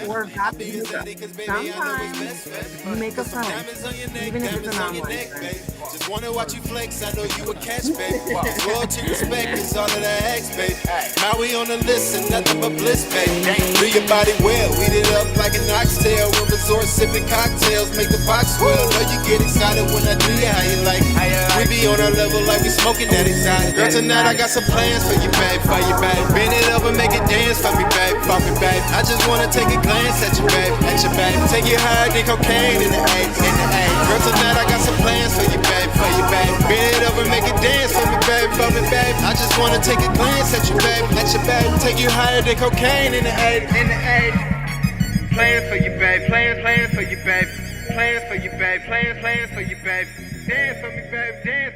Speaker 1: Or got the hookup. Sometimes you make a friend, even if it's an online friend.
Speaker 2: Just wanna watch you flex, I know you a catch, baby. Royalty respect is all of that ask, baby. Now we on the list and nothing but bliss, baby. Do your body well, weed it up like an oxtail. When resort sipping cocktails, make the box swell. Know you get excited when I do you how you like it. We be on our level like we smoking that exotic. Girl, tonight I got some plans for you, babe, for you, babe. Bend it over, make it dance for me, babe, for me, babe. I just wanna take a glance at you, babe, Take you higher than cocaine in the A, Girl, tonight I got some plans for you, babe, for you, babe. Bend it over, make it dance for me, babe, for me, babe. I just wanna take a glance at you, babe, Take you higher than cocaine in the A, Plans for you, babe, plans for you, babe. Plans for you, babe, plans for you, babe. Dance for me, babe, dance.